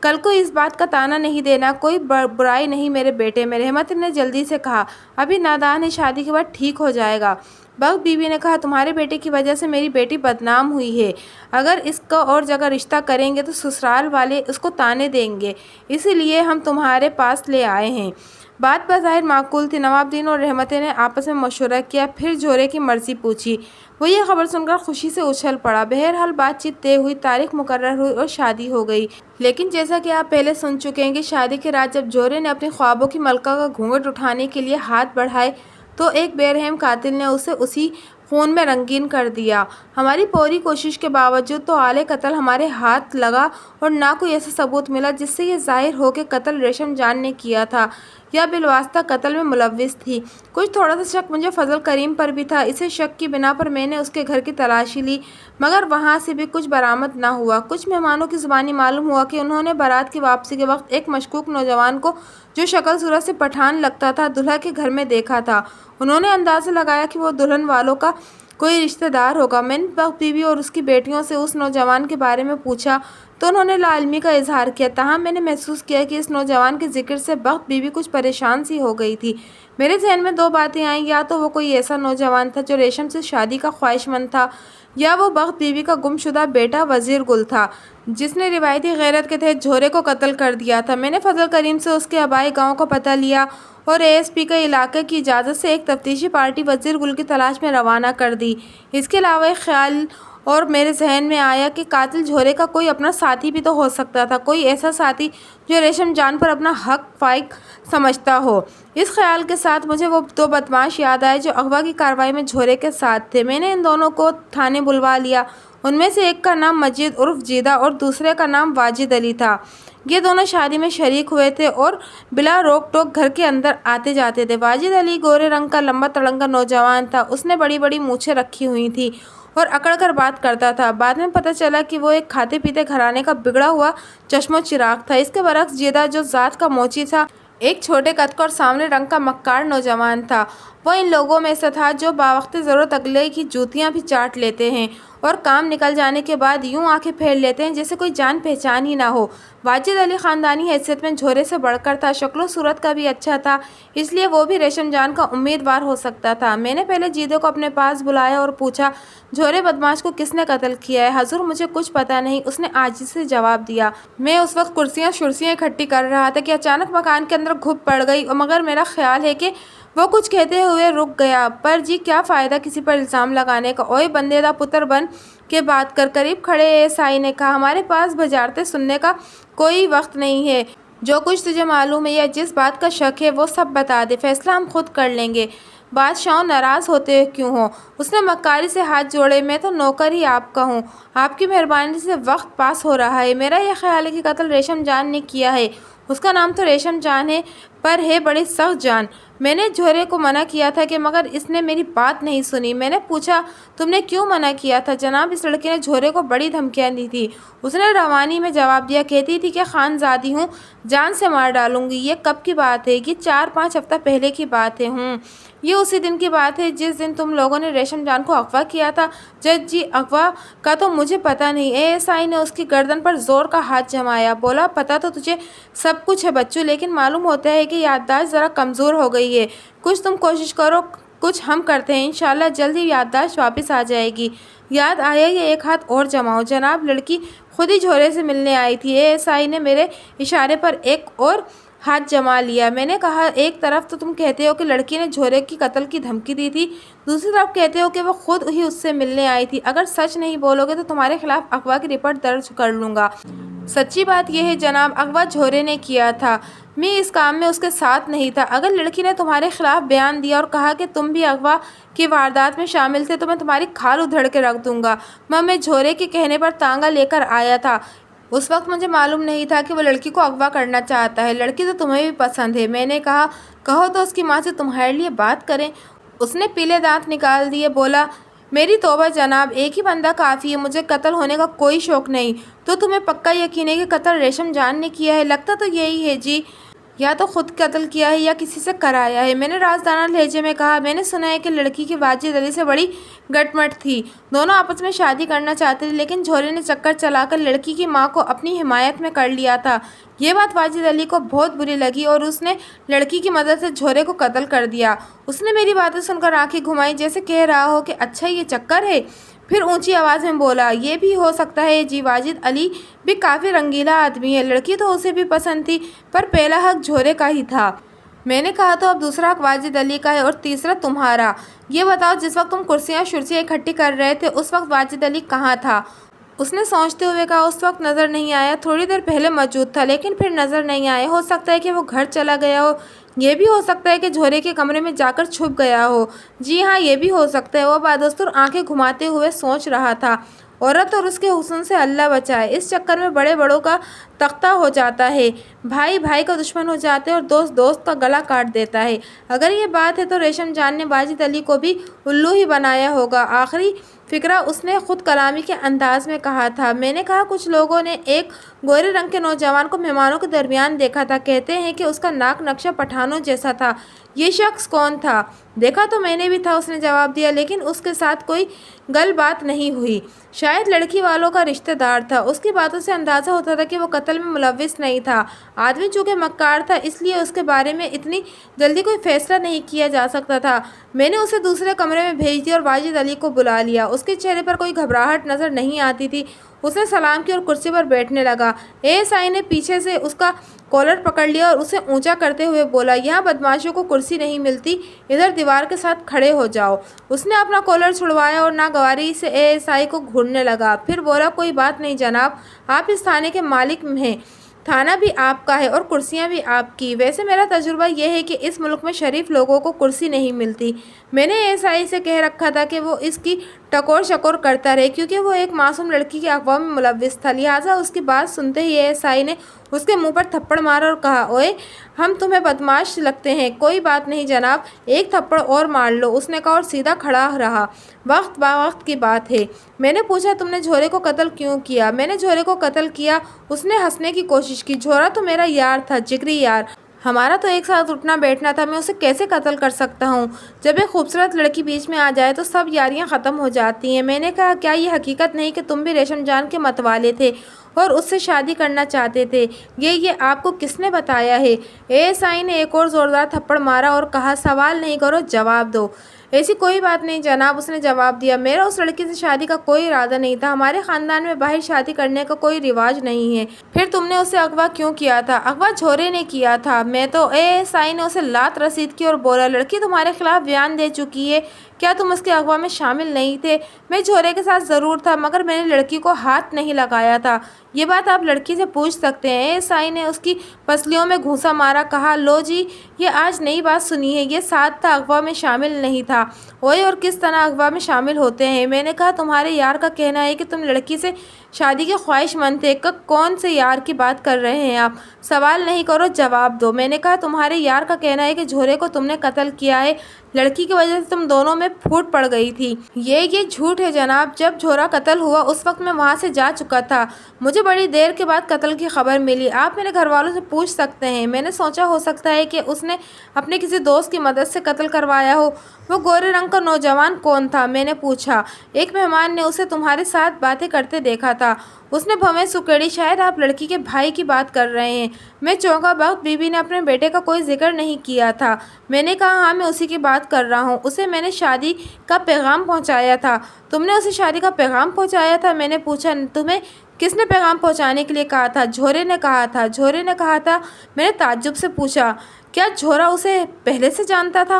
کل کو اس بات کا تانا نہیں دینا، کوئی برائی نہیں میرے بیٹے میں۔ رحمت نے جلدی سے کہا، ابھی نادان ہے، شادی کے بعد ٹھیک ہو جائے گا۔ بخت بیوی نے کہا، تمہارے بیٹے کی وجہ سے میری بیٹی بدنام ہوئی ہے، اگر اس کو اور جگہ رشتہ کریں گے تو سسرال والے اس کو تانے دیں گے، اسی لیے ہم تمہارے پاس لے آئے ہیں۔ بات بظاہر معقول تھی۔ نواب دین اور رحمت نے آپس میں مشورہ کیا، پھر جھورے کی مرضی پوچھی۔ وہ یہ خبر سن کر خوشی سے اچھل پڑا۔ بہرحال بات چیت طے ہوئی، تاریخ مقرر ہوئی اور شادی ہو گئی۔ لیکن جیسا کہ آپ پہلے سن چکے ہیں کہ شادی کے رات جب جھورے نے اپنی خوابوں کی ملکہ کا گھونگھٹ اٹھانے کے لیے ہاتھ بڑھائے تو ایک بے رحم قاتل نے اسے اسی خون میں رنگین کر دیا۔ ہماری پوری کوشش کے باوجود تو آلے قتل ہمارے ہاتھ لگا اور نہ کوئی ایسا ثبوت ملا جس سے یہ ظاہر ہو کہ قتل ریشم جان نے کیا تھا یا بالواسطہ قتل میں ملوث تھی۔ کچھ تھوڑا سا شک مجھے فضل کریم پر بھی تھا۔ اسی شک کی بنا پر میں نے اس کے گھر کی تلاشی لی، مگر وہاں سے بھی کچھ برآمد نہ ہوا۔ کچھ مہمانوں کی زبانی معلوم ہوا کہ انہوں نے بارات کی واپسی کے وقت ایک مشکوک نوجوان کو، جو شکل صورت سے پٹھان لگتا تھا، دلہا کے گھر میں دیکھا تھا۔ انہوں نے اندازہ لگایا کہ وہ دلہن والوں کا کوئی رشتہ دار ہوگا۔ میں نے بخت بیوی اور اس کی بیٹیوں سے اس نوجوان کے بارے میں پوچھا تو انہوں نے لاعلمی کا اظہار کیا، تاہم میں نے محسوس کیا کہ اس نوجوان کے ذکر سے بخت بی بی کچھ پریشان سی ہو گئی تھی۔ میرے ذہن میں دو باتیں آئیں، یا تو وہ کوئی ایسا نوجوان تھا جو ریشم سے شادی کا خواہش مند تھا، یا وہ بخت بی بی کا گم شدہ بیٹا وزیر گل تھا جس نے روایتی غیرت کے تحت جھورے کو قتل کر دیا تھا۔ میں نے فضل کریم سے اس کے آبائی گاؤں کا پتہ لیا اور اے ایس پی کے علاقے کی اجازت سے ایک تفتیشی پارٹی وزیر گل کی تلاش میں روانہ کر دی۔ اس کے علاوہ ایک خیال اور میرے ذہن میں آیا کہ قاتل جھورے کا کوئی اپنا ساتھی بھی تو ہو سکتا تھا، کوئی ایسا ساتھی جو ریشم جان پر اپنا حق فائق سمجھتا ہو۔ اس خیال کے ساتھ مجھے وہ دو بدماش یاد آئے جو اغوا کی کارروائی میں جھورے کے ساتھ تھے۔ میں نے ان دونوں کو تھانے بلوا لیا۔ ان میں سے ایک کا نام مجید عرف جیدہ اور دوسرے کا نام واجد علی تھا۔ یہ دونوں شادی میں شریک ہوئے تھے اور بلا روک ٹوک گھر کے اندر آتے جاتے تھے۔ واجد علی گورے رنگ کا لمبا تڑنگا نوجوان تھا، اس نے بڑی بڑی مونچھیں رکھی ہوئی تھیں اور اکڑ کر بات کرتا تھا۔ بعد میں پتہ چلا کہ وہ ایک کھاتے پیتے گھرانے کا بگڑا ہوا چشم و چراغ تھا۔ اس کے برعکس جیدہ جو ذات کا موچی تھا، ایک چھوٹے قد کا اور سامنے رنگ کا مکار نوجوان تھا۔ وہ ان لوگوں میں سے تھا جو باوقت ضرورت اگلے کی جوتیاں بھی چاٹ لیتے ہیں اور کام نکل جانے کے بعد یوں آنکھیں پھیر لیتے ہیں جیسے کوئی جان پہچان ہی نہ ہو۔ واجد علی خاندانی حیثیت میں جھورے سے بڑھ کر تھا، شکل و صورت کا بھی اچھا تھا، اس لیے وہ بھی ریشم جان کا امیدوار ہو سکتا تھا۔ میں نے پہلے جیدے کو اپنے پاس بلایا اور پوچھا، جھورے بدماش کو کس نے قتل کیا ہے؟ حضور مجھے کچھ پتہ نہیں، اس نے عاجزی سے جواب دیا۔ میں اس وقت کرسیاں شرسیاں اکٹھی کر رہا تھا کہ اچانک مکان کے اندر گھپ پڑ گئی، مگر میرا خیال ہے کہ وہ کچھ کہتے ہوئے رک گیا۔ پر جی کیا فائدہ کسی پر الزام لگانے کا؟ اوئے بندے دا پتر بن کے بات کر۔ قریب کھڑے اے ایس آئی نے کہا، ہمارے پاس بجارتیں سننے کا کوئی وقت نہیں ہے، جو کچھ تجھے معلوم ہے یا جس بات کا شک ہے وہ سب بتا دے، فیصلہ ہم خود کر لیں گے۔ بادشاہوں ناراض ہوتے کیوں ہو؟ اس نے مکاری سے ہاتھ جوڑے، میں تو نوکر ہی آپ کا ہوں، آپ کی مہربانی سے وقت پاس ہو رہا ہے۔ میرا یہ خیال ہے کہ قتل ریشم جان نے کیا ہے۔ اس کا نام تو ریشم جان ہے پر ہے بڑی سخت جان۔ میں نے جھورے کو منع کیا تھا کہ مگر اس نے میری بات نہیں سنی۔ میں نے پوچھا، تم نے کیوں منع کیا تھا؟ جناب اس لڑکی نے جھورے کو بڑی دھمکیاں دی تھی، اس نے روانی میں جواب دیا، کہتی تھی کہ خانزادی ہوں، جان سے مار ڈالوں گی۔ یہ کب کی بات ہے؟ یہ 4-5 ہفتہ پہلے کی بات ہے۔ یہ اسی دن کی بات ہے جس دن تم لوگوں نے ریشم جان کو اغوا کیا تھا؟ جج جی اغوا کا تو مجھے پتہ نہیں۔ اے ایس آئی نے اس کی گردن پر زور کا ہاتھ جمایا، بولا پتہ تو تجھے سب کچھ ہے بچوں، لیکن معلوم ہوتا ہے کہ یادداشت ذرا کمزور ہو گئی ہے۔ کچھ تم کوشش کرو، کچھ ہم کرتے ہیں، انشاءاللہ جلد ہی یادداشت واپس آ جائے گی۔ یاد آیا یہ ایک ہاتھ اور جماؤ، جناب لڑکی خود ہی جھورے سے ملنے آئی تھی۔ اے ایس آئی نے میرے اشارے پر ایک اور ہاتھ جما لیا۔ میں نے کہا، ایک طرف تو تم کہتے ہو کہ لڑکی نے جھورے کی قتل کی دھمکی دی تھی، دوسری طرف کہتے ہو کہ وہ خود ہی اس سے ملنے آئی تھی۔ اگر سچ نہیں بولو گے تو تمہارے خلاف اغوا کی رپورٹ درج کر لوں گا۔ سچی بات یہ ہے جناب، اغوا جھورے نے کیا تھا، میں اس کام میں اس کے ساتھ نہیں تھا۔ اگر لڑکی نے تمہارے خلاف بیان دیا اور کہا کہ تم بھی اغوا کی واردات میں شامل تھے تو میں تمہاری کھال ادھیڑ کے رکھ دوں گا۔ میں جھورے کے کہنے پر تانگا لے کر آیا تھا، اس وقت مجھے معلوم نہیں تھا کہ وہ لڑکی کو اغوا کرنا چاہتا ہے۔ لڑکی تو تمہیں بھی پسند ہے۔ میں نے کہا، کہو تو اس کی ماں سے تمہارے لیے بات کریں۔ اس نے پیلے دانت نکال دیے، بولا، میری توبہ جناب، ایک ہی بندہ کافی ہے، مجھے قتل ہونے کا کوئی شوق نہیں۔ تو تمہیں پکا یقین ہے کہ قتل ریشم جان نے کیا ہے؟ لگتا تو یہی ہے جی، یا تو خود قتل کیا ہے یا کسی سے کرایا ہے۔ میں نے رازدانہ لہجے میں کہا، میں نے سنا ہے کہ لڑکی کی واجد علی سے بڑی گٹ مٹ تھی، دونوں آپس میں شادی کرنا چاہتے تھے، لیکن جھورے نے چکر چلا کر لڑکی کی ماں کو اپنی حمایت میں کر لیا تھا۔ یہ بات واجد علی کو بہت بری لگی اور اس نے لڑکی کی مدد سے جھورے کو قتل کر دیا۔ اس نے میری باتیں سن کر آنکھیں گھمائی جیسے کہہ رہا ہو کہ اچھا یہ چکر ہے، پھر اونچی آواز میں بولا، یہ بھی ہو سکتا ہے جی، واجد علی بھی کافی رنگیلا آدمی ہے، لڑکی تو اسے بھی پسند تھی پر پہلا حق جھورے کا ہی تھا۔ میں نے کہا، تو اب دوسرا حق واجد علی کا ہے اور تیسرا تمہارا۔ یہ بتاؤ، جس وقت تم کرسیاں شرسیاں اکٹھی کر رہے تھے اس وقت واجد علی کہاں تھا؟ اس نے سوچتے ہوئے کہا، اس وقت نظر نہیں آیا، تھوڑی دیر پہلے موجود تھا لیکن پھر نظر نہیں آیا۔ ہو سکتا ہے کہ وہ گھر چلا گیا ہو، یہ بھی ہو سکتا ہے کہ جھورے کے کمرے میں جا کر چھپ گیا ہو۔ جی ہاں، یہ بھی ہو سکتا ہے۔ وہ بادستور آنکھیں گھماتے ہوئے سوچ رہا تھا، عورت اور اس کے حسن سے اللہ بچائے، اس چکر میں بڑے بڑوں کا تختہ ہو جاتا ہے، بھائی بھائی کا دشمن ہو جاتے ہیں اور دوست دوست کا گلا کاٹ دیتا ہے۔ اگر یہ بات ہے تو ریشم جان نے واجد علی کو بھی الو ہی بنایا ہوگا۔ آخری فکرہ اس نے خود کلامی کے انداز میں کہا تھا۔ میں نے کہا کچھ لوگوں نے ایک گورے رنگ کے نوجوان کو مہمانوں کے درمیان دیکھا تھا، کہتے ہیں کہ اس کا ناک نقشہ پٹھانوں جیسا تھا۔ یہ شخص کون تھا؟ دیکھا تو میں نے بھی تھا، اس نے جواب دیا، لیکن اس کے ساتھ کوئی گل بات نہیں ہوئی۔ شاید لڑکی والوں کا رشتہ دار تھا۔ اس کی باتوں سے اندازہ ہوتا تھا کہ وہ قتل میں ملوث نہیں تھا۔ آدمی چونکہ مکار تھا اس لیے اس کے بارے میں اتنی جلدی کوئی فیصلہ نہیں کیا جا سکتا تھا۔ میں نے اسے دوسرے کمرے میں بھیج دیا اور واجد علی کو بلا لیا۔ اس کے چہرے پر کوئی گھبراہٹ نظر نہیں آتی تھی۔ اس نے سلام کیا اور کرسی پر بیٹھنے لگا۔ ASI نے پیچھے سے اس کا کالر پکڑ لیا اور اسے اونچا کرتے ہوئے بولا، یہاں بدماشوں کو کرسی نہیں ملتی، ادھر دیوار کے ساتھ کھڑے ہو جاؤ۔ اس نے اپنا کالر چھڑوایا اور ناگواری سے ASI کو گھورنے لگا، پھر بولا، کوئی بات نہیں جناب، آپ اس تھانے کے مالک ہیں، تھانہ بھی آپ کا ہے اور کرسیاں بھی آپ کی۔ ویسے میرا تجربہ یہ ہے کہ اس ملک میں شریف لوگوں کو کرسی نہیں ملتی۔ میں نے ASI سے کہہ رکھا تھا کہ وہ اس کی ٹکور شکور کرتا رہے، کیونکہ وہ ایک معصوم لڑکی کے اغوا میں ملوث تھا۔ لہٰذا اس کی بات سنتے ہی ASI نے اس کے منہ پر تھپڑ مارا اور کہا، اوئے، ہم تمہیں بدماش لگتے ہیں۔ کوئی بات نہیں جناب، ایک تھپڑ اور مار لو، اس نے کہا اور سیدھا کھڑا رہا۔ وقت وقت کی بات ہے۔ میں نے پوچھا، تم نے جھورے کو قتل کیوں کیا؟ میں نے جھورے کو قتل کیا؟ اس نے ہنسنے کی کوشش کی۔ جھورا تو میرا یار تھا، جگری یار، ہمارا تو ایک ساتھ اٹھنا بیٹھنا تھا، میں اسے کیسے قتل کر سکتا ہوں؟ جب ایک خوبصورت لڑکی بیچ میں آ جائے تو سب یاریاں ختم ہو جاتی ہیں۔ میں نے کہا، کیا یہ حقیقت نہیں کہ تم بھی ریشم جان کے متوالے تھے اور اس سے شادی کرنا چاہتے تھے؟ یہ آپ کو کس نے بتایا ہے؟ ASI نے ایک اور زوردار تھپڑ مارا اور کہا، سوال نہیں کرو، جواب دو۔ ایسی کوئی بات نہیں جناب، اس نے جواب دیا، میرا اس لڑکی سے شادی کا کوئی ارادہ نہیں تھا، ہمارے خاندان میں باہر شادی کرنے کا کوئی رواج نہیں ہے۔ پھر تم نے اسے اغوا کیوں کیا تھا؟ اغوا جھورے نے کیا تھا، میں تو۔ ASI نے اسے لات رسید کی اور بولا، لڑکی تمہارے خلاف بیان دے چکی ہے، کیا تم اس کے اغوا میں شامل نہیں تھے؟ میں جھورے کے ساتھ ضرور تھا، مگر میں نے لڑکی کو ہاتھ نہیں لگایا تھا۔ یہ بات آپ لڑکی سے پوچھ سکتے ہیں۔ ASI نے اس کی پسلیوں میں گھونسا مارا، کہا، لو جی، یہ آج نئی بات سنی ہے، یہ ساتھ تھا، اغوا میں شامل نہیں تھا۔ اوئے، اور کس طرح اغوا میں شامل ہوتے ہیں؟ میں نے کہا، تمہارے یار کا کہنا ہے کہ تم لڑکی سے شادی کے خواہش مند تھے۔ کون سے یار کی بات کر رہے ہیں آپ؟ سوال نہیں کرو، جواب دو۔ میں نے کہا، تمہارے یار کا کہنا ہے کہ جھورے کو تم نے قتل کیا ہے، لڑکی کی وجہ سے تم دونوں میں پھوٹ پڑ گئی تھی۔ یہ جھوٹ ہے جناب، جب جھورا قتل ہوا اس وقت میں وہاں سے جا چکا تھا، مجھے بڑی دیر کے بعد قتل کی خبر ملی۔ آپ میرے گھر والوں سے پوچھ سکتے ہیں۔ میں نے سوچا ہو سکتا ہے کہ اس نے اپنے کسی دوست کی مدد سے قتل کروایا ہو۔ وہ گورے رنگ کا نوجوان کون تھا؟ میں نے پوچھا۔ ایک مہمان نے اسے تمہارے ساتھ باتیں کرتے دیکھا تھا، اس نے بھویں سکیڑی، شاید آپ لڑکی کے بھائی کی بات کر رہے ہیں۔ میں چونکا، بخت بی بی نے اپنے بیٹے کا کوئی ذکر نہیں کیا تھا۔ میں نے کہا، ہاں، میں اسی کی بات کر رہا ہوں، اسے میں نے شادی کا پیغام پہنچایا تھا۔ تم نے اسے شادی کا پیغام پہنچایا تھا؟ میں نے پوچھا، تمہیں کس نے پیغام پہنچانے کے لیے کہا تھا؟ جھورے نے کہا تھا۔ جھورے نے کہا تھا؟ میں نے تعجب سے پوچھا، کیا جھورا اسے پہلے سے جانتا تھا؟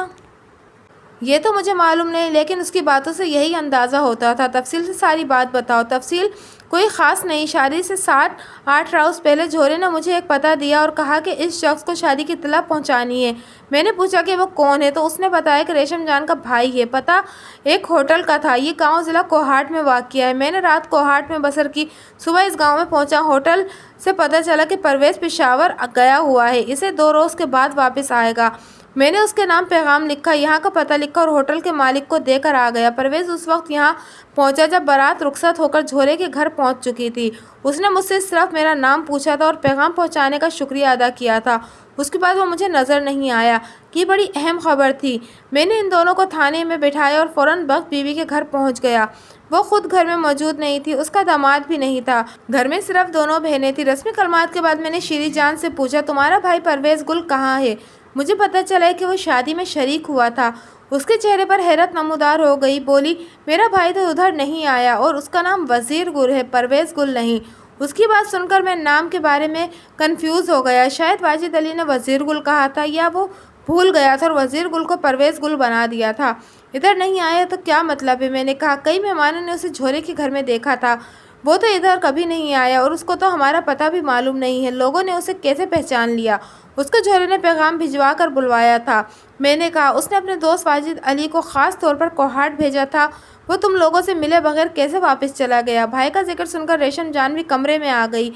یہ تو مجھے معلوم نہیں، لیکن اس کی باتوں سے یہی اندازہ ہوتا تھا۔ تفصیل سے ساری بات بتاؤ۔ تفصیل کوئی خاص نہیں، شادی سے 7-8 روز پہلے جھورے نے مجھے ایک پتہ دیا اور کہا کہ اس شخص کو شادی کی اطلاع پہنچانی ہے۔ میں نے پوچھا کہ وہ کون ہے، تو اس نے بتایا کہ ریشم جان کا بھائی ہے۔ پتہ ایک ہوٹل کا تھا، یہ گاؤں ضلع کوہاٹ میں واقع ہے۔ میں نے رات کوہاٹ میں بسر کی، صبح اس گاؤں میں پہنچا۔ ہوٹل سے پتہ چلا کہ پرویز پشاور گیا ہوا ہے، اسے 2 روز کے بعد واپس آئے گا۔ میں نے اس کے نام پیغام لکھا، یہاں کا پتہ لکھا اور ہوٹل کے مالک کو دے کر آ گیا۔ پرویز اس وقت یہاں پہنچا جب بارات رخصت ہو کر جھورے کے گھر پہنچ چکی تھی۔ اس نے مجھ سے صرف میرا نام پوچھا تھا اور پیغام پہنچانے کا شکریہ ادا کیا تھا۔ اس کے بعد وہ مجھے نظر نہیں آیا۔ یہ بڑی اہم خبر تھی۔ میں نے ان دونوں کو تھانے میں بٹھایا اور فوراً بخت بیوی کے گھر پہنچ گیا۔ وہ خود گھر میں موجود نہیں تھی، اس کا داماد بھی نہیں تھا، گھر میں صرف دونوں بہنیں تھیں۔ رسمی کلمات کے بعد میں نے شیری جان سے پوچھا، تمہارا بھائی پرویز گل کہاں ہے؟ مجھے پتہ چلا کہ وہ شادی میں شریک ہوا تھا۔ اس کے چہرے پر حیرت نمودار ہو گئی، بولی، میرا بھائی تو ادھر نہیں آیا اور اس کا نام وزیر گل ہے، پرویز گل نہیں۔ اس کی بات سن کر میں نام کے بارے میں کنفیوز ہو گیا۔ شاید واجد علی نے وزیر گل کہا تھا یا وہ بھول گیا تھا اور وزیر گل کو پرویز گل بنا دیا تھا۔ ادھر نہیں آیا تو کیا مطلب ہے؟ میں نے کہا، کئی مہمانوں نے اسے جھورے کے گھر میں دیکھا تھا، وہ تو ادھر کبھی نہیں آیا اور اس کو تو ہمارا پتہ بھی معلوم نہیں ہے، لوگوں نے اسے کیسے پہچان لیا؟ اس کو جھورے نے پیغام بھجوا کر بلوایا تھا۔ میں نے کہا، اس نے اپنے دوست واجد علی کو خاص طور پر کوہاٹ بھیجا تھا، وہ تم لوگوں سے ملے بغیر کیسے واپس چلا گیا؟ بھائی کا ذکر سن کر ریشم جان بھی کمرے میں آ گئی۔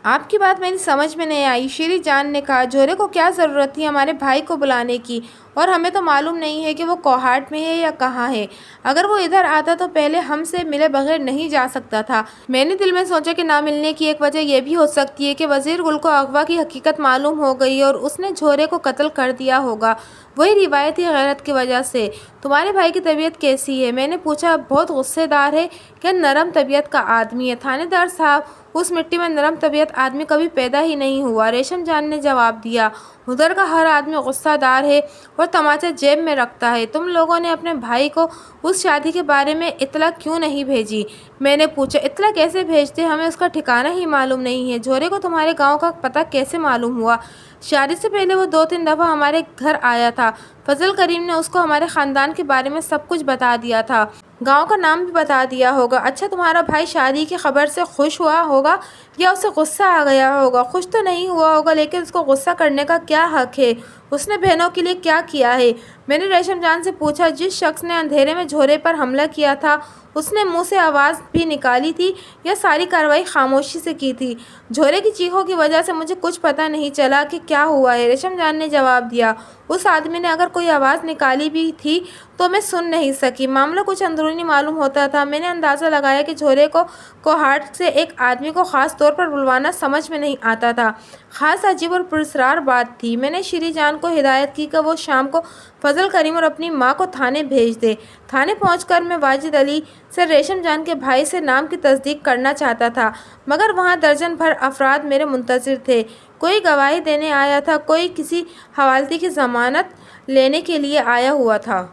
آپ کی بات میری سمجھ میں نہیں آئی، شیری جان نے کہا۔ جوہرے کو کیا ضرورت تھی ہمارے بھائی کو بلانے کی، اور ہمیں تو معلوم نہیں ہے کہ وہ کوہاٹ میں ہے یا کہاں ہے۔ اگر وہ ادھر آتا تو پہلے ہم سے ملے بغیر نہیں جا سکتا تھا۔ میں نے دل میں سوچا کہ نہ ملنے کی ایک وجہ یہ بھی ہو سکتی ہے کہ وزیر گل کو اغوا کی حقیقت معلوم ہو گئی اور اس نے جوہرے کو قتل کر دیا ہوگا، وہی روایتی غیرت کی وجہ سے۔ تمہارے بھائی کی طبیعت کیسی ہے؟ میں نے پوچھا۔ بہت غصے دار ہے، کیا نرم طبیعت کا آدمی ہے تھانے دار صاحب، اس مٹی میں نرم طبیعت آدمی کبھی پیدا ہی نہیں ہوا، ریشم جان نے جواب دیا۔ ادھر کا ہر آدمی غصہ دار ہے اور تماچا جیب میں رکھتا ہے۔ تم لوگوں نے اپنے بھائی کو اس شادی کے بارے میں اطلاع کیوں نہیں بھیجی؟ میں نے پوچھا۔ اطلاع کیسے بھیجتے، ہمیں اس کا ٹھکانہ ہی معلوم نہیں ہے۔ جوہرے کو تمہارے گاؤں کا پتہ کیسے معلوم ہوا؟ شادی سے پہلے وہ 2-3 دفعہ ہمارے گھر آیا تھا۔ فضل کریم نے اس کو ہمارے خاندان کے بارے میں سب کچھ بتا دیا تھا، گاؤں کا نام بھی بتا دیا ہوگا۔ اچھا، تمہارا بھائی شادی کی خبر سے خوش ہوا ہوگا یا اسے غصہ آ گیا ہوگا؟ خوش تو نہیں ہوا ہوگا، لیکن اس کو غصہ کرنے کا کیا حق ہے؟ اس نے بہنوں کے لیے کیا کیا ہے؟ میں نے ریشم جان سے پوچھا۔ جس شخص نے اندھیرے میں جوہرے پر حملہ کیا تھا، اس نے منہ سے آواز بھی نکالی تھی یا ساری کارروائی خاموشی سے کی تھی؟ جوہرے کی چیخوں کی وجہ سے مجھے کچھ پتہ نہیں چلا کہ کیا ہوا ہے، ریشم جان نے جواب دیا۔ اس آدمی نے اگر کوئی آواز نکالی بھی تھی تو میں سن نہیں سکی۔ معاملہ کچھ اندرونی معلوم ہوتا تھا۔ میں نے اندازہ لگایا کہ جوہرے کو کوہاٹ سے ایک آدمی کو خاص طور پر بلوانا سمجھ میں نہیں آتا تھا۔ خاص عجیب اور پراسرار بات تھی۔ میں نے شیری جان کو ہدایت کی کہ وہ شام کو فضل کریم اور اپنی ماں کو تھانے بھیج دے۔ تھانے پہنچ کر میں واجد علی سے ریشم جان کے بھائی سے نام کی تصدیق کرنا چاہتا تھا، مگر وہاں درجن بھر افراد میرے منتظر تھے۔ کوئی گواہی دینے آیا تھا، کوئی کسی حوالتی کی ضمانت لینے کے لیے آیا ہوا تھا،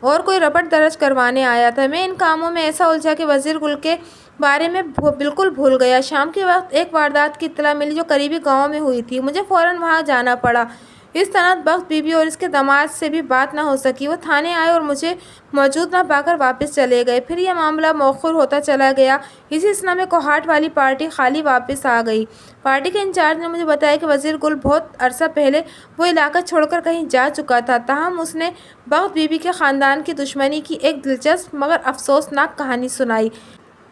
اور کوئی رپٹ درج کروانے آیا تھا۔ میں ان کاموں میں ایسا الجھا کہ وزیر گل کے بارے میں بالکل بھول گیا۔ شام کے وقت ایک واردات کی اطلاع ملی جو قریبی گاؤں میں ہوئی تھی۔ مجھے فوراً وہاں جانا پڑا۔ اس طرح بخت بی بی اور اس کے داماد سے بھی بات نہ ہو سکی۔ وہ تھانے آئے اور مجھے موجود نہ پا کر واپس چلے گئے۔ پھر یہ معاملہ موخر ہوتا چلا گیا۔ اسی اثنا میں کوہاٹ والی پارٹی خالی واپس آ گئی۔ پارٹی کے انچارج نے مجھے بتایا کہ وزیر گل بہت عرصہ پہلے وہ علاقہ چھوڑ کر کہیں جا چکا تھا، تاہم اس نے بخت بی بی کے خاندان کی دشمنی کی ایک دلچسپ مگر افسوسناک کہانی سنائی۔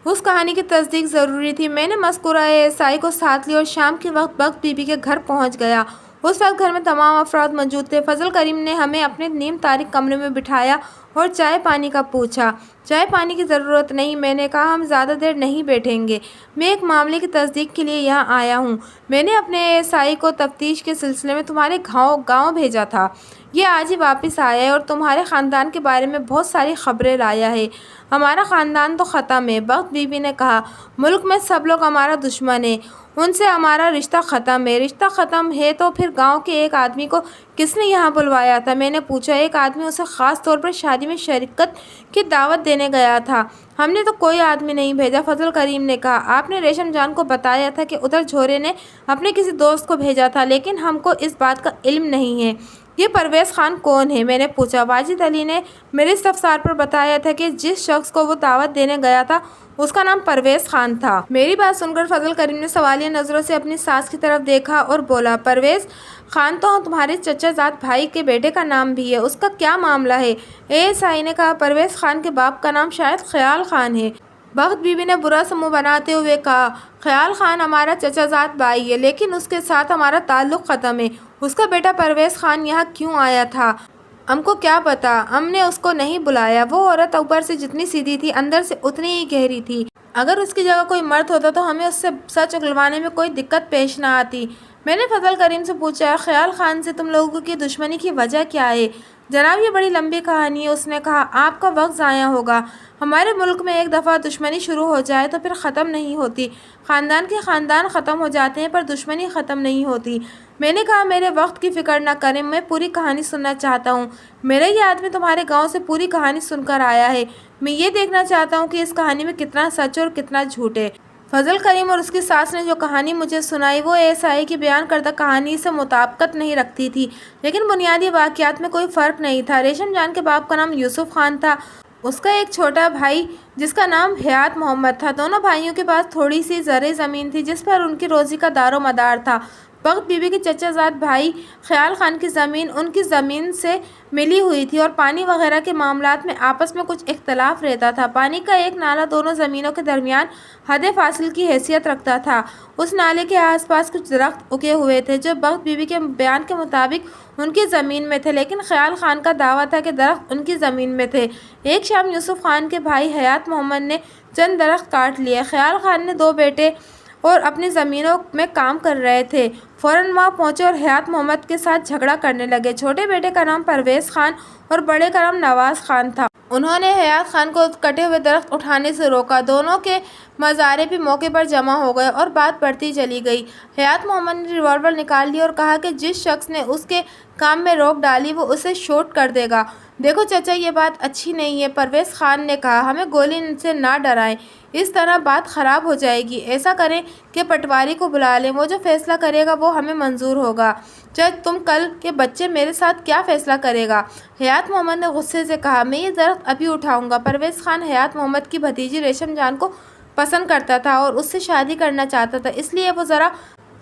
اس کہانی کی تصدیق ضروری تھی۔ میں نے مذکورہ ASI کو ساتھ لیا اور شام کے وقت بخت بی بی کے گھر پہنچ گیا۔ اس وقت گھر میں تمام افراد موجود تھے۔ فضل کریم نے ہمیں اپنے نیم تاریک کمرے میں بٹھایا اور چائے پانی کا پوچھا۔ چائے پانی کی ضرورت نہیں، میں نے کہا، ہم زیادہ دیر نہیں بیٹھیں گے، میں ایک معاملے کی تصدیق کے لیے یہاں آیا ہوں۔ میں نے اپنے ASI کو تفتیش کے سلسلے میں تمہارے گاؤں بھیجا تھا، یہ آج ہی واپس آیا ہے اور تمہارے خاندان کے بارے میں بہت ساری خبریں لایا ہے۔ ہمارا خاندان تو ختم ہے، بخت بی بی نے کہا۔ ملک میں سب لوگ ہمارا دشمن ہیں، ان سے ہمارا رشتہ ختم ہے۔ رشتہ ختم ہے تو پھر گاؤں کے ایک آدمی کو کس نے یہاں بلوایا تھا؟ میں نے پوچھا۔ ایک آدمی اسے خاص طور پر شادی میں شرکت کی دعوت دینے گیا تھا۔ ہم نے تو کوئی آدمی نہیں بھیجا، فضل کریم نے کہا۔ آپ نے ریشم جان کو بتایا تھا کہ ادھر جوہرے نے اپنے کسی دوست کو بھیجا تھا، لیکن ہم کو اس بات کا علم نہیں ہے۔ یہ پرویز خان کون ہے؟ میں نے پوچھا۔ واجد علی نے میرے استفسار پر بتایا تھا کہ جس شخص کو وہ دعوت دینے گیا تھا اس کا نام پرویز خان تھا۔ میری بات سن کر فضل کریم نے سوالیہ نظروں سے اپنی ساس کی طرف دیکھا اور بولا، پرویز خان تو تمہارے چچا زاد بھائی کے بیٹے کا نام بھی ہے، اس کا کیا معاملہ ہے؟ ASI نے کہا، پرویز خان کے باپ کا نام شاید خیال خان ہے۔ بخت بی بی نے برا سا منہ بناتے ہوئے کہا، خیال خان ہمارا چچا زاد بھائی ہے، لیکن اس کے ساتھ ہمارا تعلق ختم ہے۔ اس کا بیٹا پرویز خان یہاں کیوں آیا تھا؟ ہم کو کیا پتا، ہم نے اس کو نہیں بلایا۔ وہ عورت اوپر سے جتنی سیدھی تھی اندر سے اتنی ہی گہری تھی۔ اگر اس کی جگہ کوئی مرد ہوتا تو ہمیں اس سے سچ اگلوانے میں کوئی دقت پیش نہ آتی۔ میں نے فضل کریم سے پوچھا، خیال خان سے تم لوگوں کی دشمنی کی وجہ کیا ہے؟ جناب، یہ بڑی لمبی کہانی ہے، اس نے کہا، آپ کا وقت ضائع ہوگا۔ ہمارے ملک میں ایک دفعہ دشمنی شروع ہو جائے تو پھر ختم نہیں ہوتی۔ خاندان کے خاندان ختم ہو جاتے ہیں پر دشمنی ختم نہیں ہوتی۔ میں نے کہا، میرے وقت کی فکر نہ کریں، میں پوری کہانی سننا چاہتا ہوں۔ میرا یہ آدمی تمہارے گاؤں سے پوری کہانی سن کر آیا ہے، میں یہ دیکھنا چاہتا ہوں کہ اس کہانی میں کتنا سچ اور کتنا جھوٹ ہے۔ فضل کریم اور اس کی ساس نے جو کہانی مجھے سنائی وہ ASI کی بیان کردہ کہانی سے مطابقت نہیں رکھتی تھی، لیکن بنیادی واقعات میں کوئی فرق نہیں تھا۔ ریشم جان کے باپ کا نام یوسف خان تھا، اس کا ایک چھوٹا بھائی جس کا نام حیات محمد تھا۔ دونوں بھائیوں کے پاس تھوڑی سی زرعی زمین تھی جس پر ان کی روزی کا دار و مدار تھا۔ بخت بی بی کے چچا زاد بھائی خیال خان کی زمین ان کی زمین سے ملی ہوئی تھی اور پانی وغیرہ کے معاملات میں آپس میں کچھ اختلاف رہتا تھا۔ پانی کا ایک نالا دونوں زمینوں کے درمیان حد فاصل کی حیثیت رکھتا تھا۔ اس نالے کے آس پاس کچھ درخت اگے ہوئے تھے جو بخت بی بی کے بیان کے مطابق ان کی زمین میں تھے، لیکن خیال خان کا دعویٰ تھا کہ درخت ان کی زمین میں تھے۔ ایک شام یوسف خان کے بھائی حیات محمد نے چند درخت کاٹ لیے۔ خیال خان نے دو بیٹے اور اپنی زمینوں میں کام کر رہے تھے، فوراً وہاں پہنچے اور حیات محمد کے ساتھ جھگڑا کرنے لگے۔ چھوٹے بیٹے کا نام پرویز خان اور بڑے کا نام نواز خان تھا۔ انہوں نے حیات خان کو کٹے ہوئے درخت اٹھانے سے روکا۔ دونوں کے مظاہرے بھی موقع پر جمع ہو گئے اور بات بڑھتی چلی گئی۔ حیات محمد نے ریوالور نکال لی اور کہا کہ جس شخص نے اس کے کام میں روک ڈالی وہ اسے شوٹ کر دے گا۔ دیکھو چچا، یہ بات اچھی نہیں ہے، پرویز خان نے کہا۔ ہمیں گولی سے نہ ڈرائیں، اس طرح بات خراب ہو جائے گی۔ ایسا کریں کہ پٹواری کو بلا لیں، وہ جو فیصلہ کرے گا وہ ہمیں منظور ہوگا۔ چچ، تم کل کے بچے میرے ساتھ کیا فیصلہ کرے گا؟ حیات محمد نے غصے سے کہا۔ میں یہ درخت ابھی اٹھاؤں گا۔ پرویز خان حیات محمد کی بھتیجی ریشم جان کو پسند کرتا تھا اور اس سے شادی کرنا چاہتا تھا، اس لیے وہ ذرا